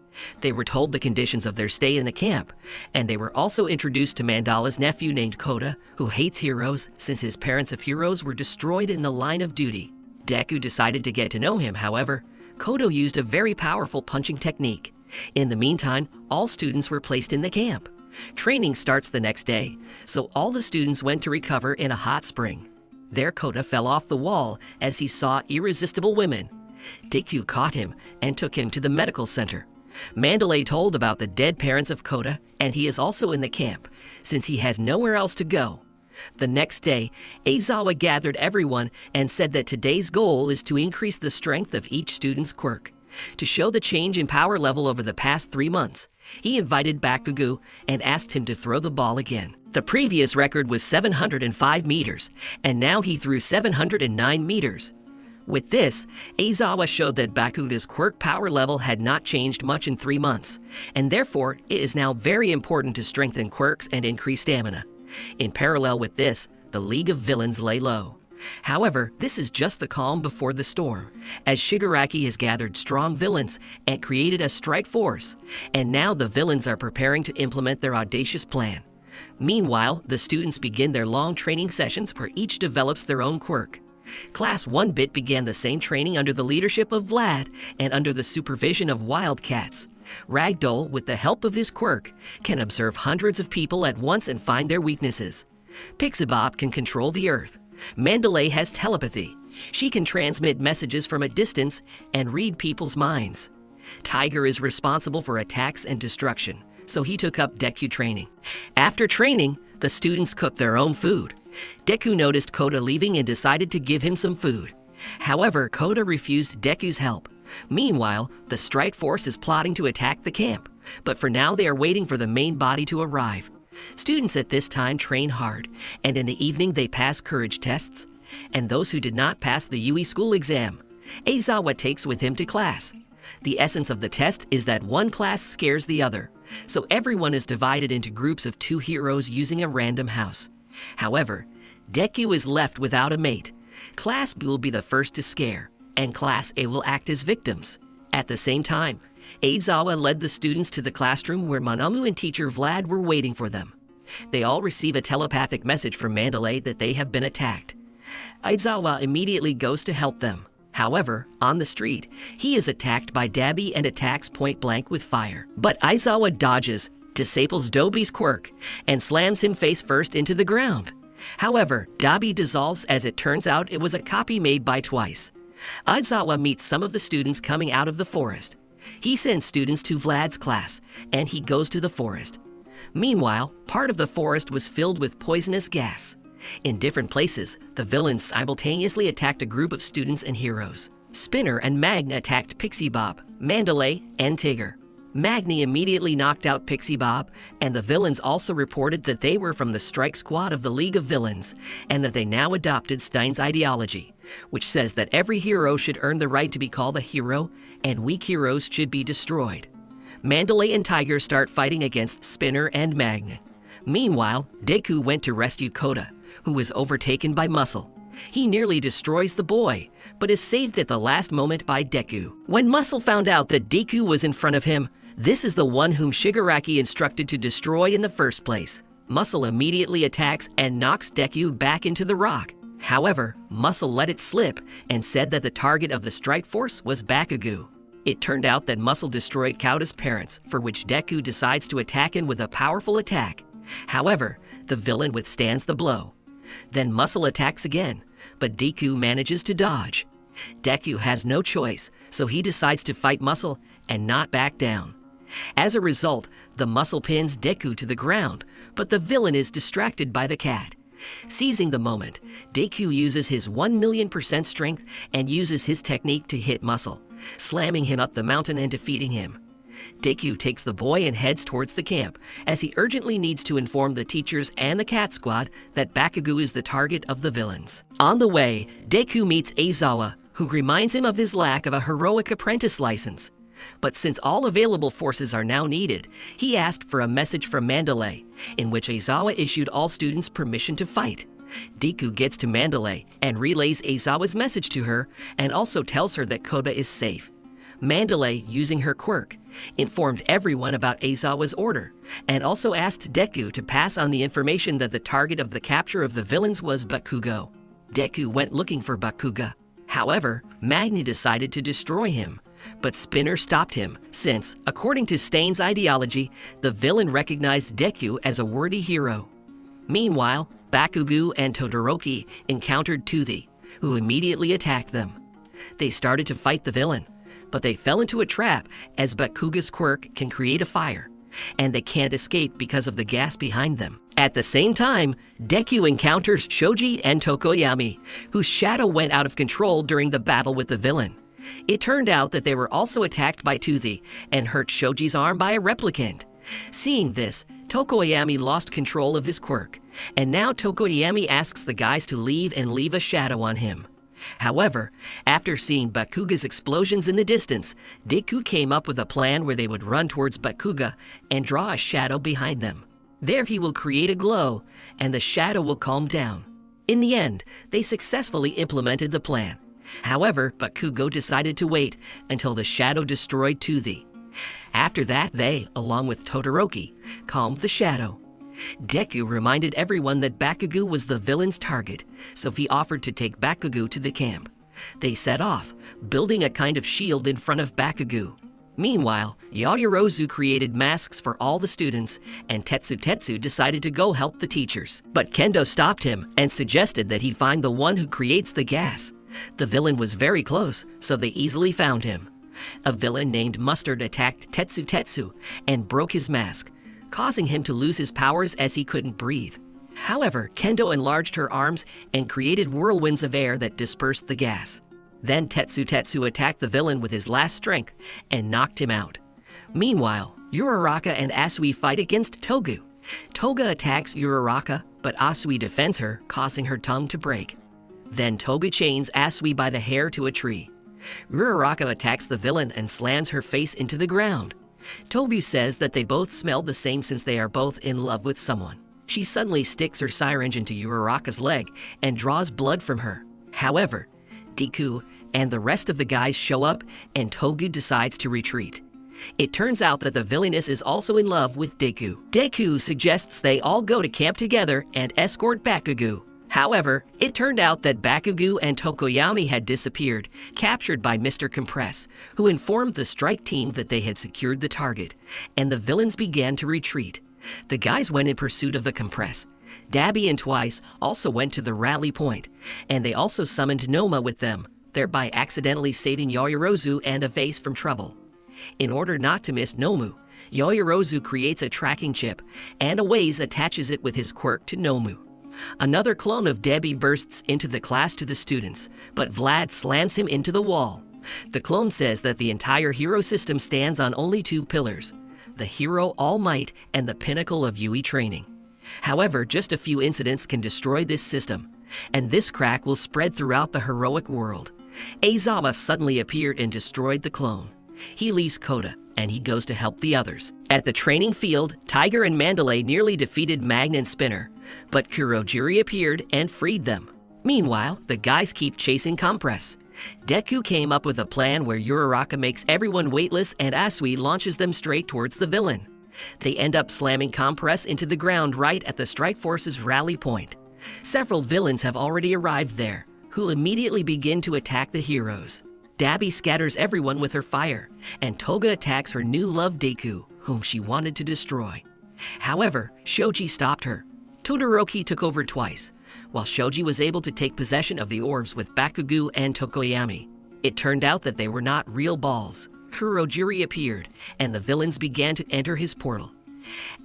They were told the conditions of their stay in the camp, and they were also introduced to Mandala's nephew named Kota, who hates heroes since his parents of heroes were destroyed in the line of duty. Deku decided to get to know him, however. Kota used a very powerful punching technique. In the meantime, all students were placed in the camp. Training starts the next day, so all the students went to recover in a hot spring. There Kota fell off the wall as he saw irresistible women. Deku caught him and took him to the medical center. Mandalay told about the dead parents of Kota, and he is also in the camp, since he has nowhere else to go. The next day, Aizawa gathered everyone and said that today's goal is to increase the strength of each student's quirk. To show the change in power level over the past 3 months, he invited Bakugo and asked him to throw the ball again. The previous record was 705 meters, and now he threw 709 meters. With this, Aizawa showed that Bakugo's quirk power level had not changed much in 3 months, and therefore it is now very important to strengthen quirks and increase stamina. In parallel with this, the League of Villains lay low. However, this is just the calm before the storm, as Shigaraki has gathered strong villains and created a strike force, and now the villains are preparing to implement their audacious plan. Meanwhile, the students begin their long training sessions where each develops their own quirk. Class 1-bit began the same training under the leadership of Vlad and under the supervision of Wildcats. Ragdoll, with the help of his quirk, can observe hundreds of people at once and find their weaknesses. Pixabop can control the earth. Mandalay has telepathy. She can transmit messages from a distance and read people's minds. Tiger is responsible for attacks and destruction, so he took up Deku training. After training, the students cooked their own food. Deku noticed Kota leaving and decided to give him some food. However, Kota refused Deku's help. Meanwhile, the strike force is plotting to attack the camp, but for now they are waiting for the main body to arrive. Students at this time train hard, and in the evening they pass courage tests, and those who did not pass the UE school exam, Aizawa takes with him to class. The essence of the test is that one class scares the other, so everyone is divided into groups of 2 heroes using a random house. However, Deku is left without a mate. Class B will be the first to scare, and Class A will act as victims. At the same time, Aizawa led the students to the classroom where Manamu and teacher Vlad were waiting for them. They all receive a telepathic message from Mandalay that they have been attacked. Aizawa immediately goes to help them. However, on the street, he is attacked by Dabi and attacks point blank with fire. But Aizawa dodges, disables Dobi's quirk, and slams him face first into the ground. However, Dabi dissolves as it turns out it was a copy made by Twice. Aizawa meets some of the students coming out of the forest. He sends students to Vlad's class, and he goes to the forest. Meanwhile, part of the forest was filled with poisonous gas. In different places, the villains simultaneously attacked a group of students and heroes. Spinner and Magna attacked Pixie Bob, Mandalay, and Tigger. Magni immediately knocked out Pixie Bob, and the villains also reported that they were from the strike squad of the League of Villains, and that they now adopted Stein's ideology, which says that every hero should earn the right to be called a hero, and weak heroes should be destroyed. Mandalay and Tiger start fighting against Spinner and Magna. Meanwhile, Deku went to rescue Kota, who was overtaken by Muscle. He nearly destroys the boy, but is saved at the last moment by Deku. When Muscle found out that Deku was in front of him, this is the one whom Shigaraki instructed to destroy in the first place. Muscle immediately attacks and knocks Deku back into the rock. However, Muscle let it slip and said that the target of the strike force was Bakugo. It turned out that Muscle destroyed Kouta's parents, for which Deku decides to attack him with a powerful attack. However, the villain withstands the blow. Then Muscle attacks again, but Deku manages to dodge. Deku has no choice, so he decides to fight Muscle and not back down. As a result, the Muscle pins Deku to the ground, but the villain is distracted by the cat. Seizing the moment, Deku uses his 1,000,000% strength and uses his technique to hit Muscle, slamming him up the mountain and defeating him. Deku takes the boy and heads towards the camp, as he urgently needs to inform the teachers and the cat squad that Bakugo is the target of the villains. On the way, Deku meets Aizawa, who reminds him of his lack of a heroic apprentice license. But since all available forces are now needed, he asked for a message from Mandalay, in which Aizawa issued all students permission to fight. Deku gets to Mandalay and relays Aizawa's message to her, and also tells her that Koda is safe. Mandalay, using her quirk, informed everyone about Aizawa's order, and also asked Deku to pass on the information that the target of the capture of the villains was Bakugo. Deku went looking for Bakugo. However, Magni decided to destroy him, but Spinner stopped him since, according to Stain's ideology, the villain recognized Deku as a worthy hero. Meanwhile, Bakugo and Todoroki encountered Toothie, who immediately attacked them. They started to fight the villain, but they fell into a trap as Bakugo's quirk can create a fire, and they can't escape because of the gas behind them. At the same time, Deku encounters Shoji and Tokoyami, whose shadow went out of control during the battle with the villain. It turned out that they were also attacked by Toothie and hurt Shoji's arm by a replicant. Seeing this, Tokoyami lost control of his quirk, and now Tokoyami asks the guys to leave and leave a shadow on him. However, after seeing Bakugo's explosions in the distance, Deku came up with a plan where they would run towards Bakugo and draw a shadow behind them. There he will create a glow, and the shadow will calm down. In the end, they successfully implemented the plan. However, Bakugo decided to wait until the shadow destroyed Toothie. After that, they, along with Todoroki, calmed the shadow. Deku reminded everyone that Bakugo was the villain's target, so he offered to take Bakugo to the camp. They set off, building a kind of shield in front of Bakugo. Meanwhile, Yaoyorozu created masks for all the students, and Tetsu decided to go help the teachers. But Kendo stopped him and suggested that he find the one who creates the gas. The villain was very close, so they easily found him. A villain named Mustard attacked Tetsu and broke his mask, causing him to lose his powers as he couldn't breathe. However, Kendo enlarged her arms and created whirlwinds of air that dispersed the gas. Then Tetsu attacked the villain with his last strength and knocked him out. Meanwhile, Uraraka and Asui fight against Togu. Toga attacks Uraraka, but Asui defends her, causing her tongue to break. Then Toga chains Asui by the hair to a tree. Uraraka attacks the villain and slams her face into the ground. Tobu says that they both smell the same since they are both in love with someone. She suddenly sticks her syringe into Uraraka's leg and draws blood from her. However, Deku and the rest of the guys show up, and Togu decides to retreat. It turns out that the villainess is also in love with Deku. Deku suggests they all go to camp together and escort Bakugo. However, it turned out that Bakugo and Tokoyami had disappeared, captured by Mr. Compress, who informed the strike team that they had secured the target, and the villains began to retreat. The guys went in pursuit of the Compress. Dabi and Twice also went to the rally point, and they also summoned Noma with them, thereby accidentally saving Yaoyorozu and a vase from trouble. In order not to miss Nomu, Yaoyorozu creates a tracking chip, and Awaze attaches it with his quirk to Nomu. Another clone of Debbie bursts into the class to the students, but Vlad slams him into the wall. The clone says that the entire hero system stands on only two pillars: the hero All Might and the pinnacle of Yui training. However, just a few incidents can destroy this system, and this crack will spread throughout the heroic world. Aizawa suddenly appeared and destroyed the clone. He leaves Koda, and he goes to help the others. At the training field, Tiger and Mandalay nearly defeated Magna and Spinner, but Kurojiri appeared and freed them. Meanwhile, the guys keep chasing Compress. Deku came up with a plan where Uraraka makes everyone weightless and Asui launches them straight towards the villain. They end up slamming Compress into the ground right at the Strike Force's rally point. Several villains have already arrived there, who immediately begin to attack the heroes. Dabi scatters everyone with her fire, and Toga attacks her new love Deku, whom she wanted to destroy. However, Shoji stopped her. Todoroki took over twice, while Shoji was able to take possession of the orbs with Bakugo and Tokoyami. It turned out that they were not real balls. Kurojiri appeared, and the villains began to enter his portal.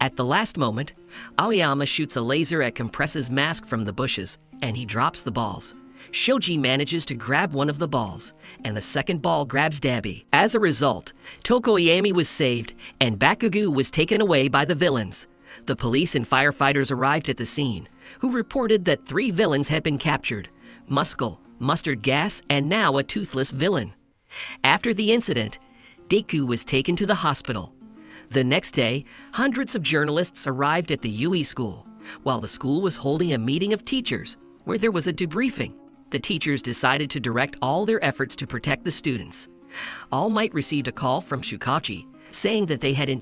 At the last moment, Aoyama shoots a laser at Compress's mask from the bushes, and he drops the balls. Shoji manages to grab one of the balls, and the second ball grabs Dabi. As a result, Tokoyami was saved, and Bakugo was taken away by the villains. The police and firefighters arrived at the scene, who reported that 3 villains had been captured: Muscle, Mustard Gas, and now a toothless villain. After the incident, Deku was taken to the hospital. The next day, hundreds of journalists arrived at the Yui school, while the school was holding a meeting of teachers, where there was a debriefing. The teachers decided to direct all their efforts to protect the students. All Might received a call from Shukachi, saying that they had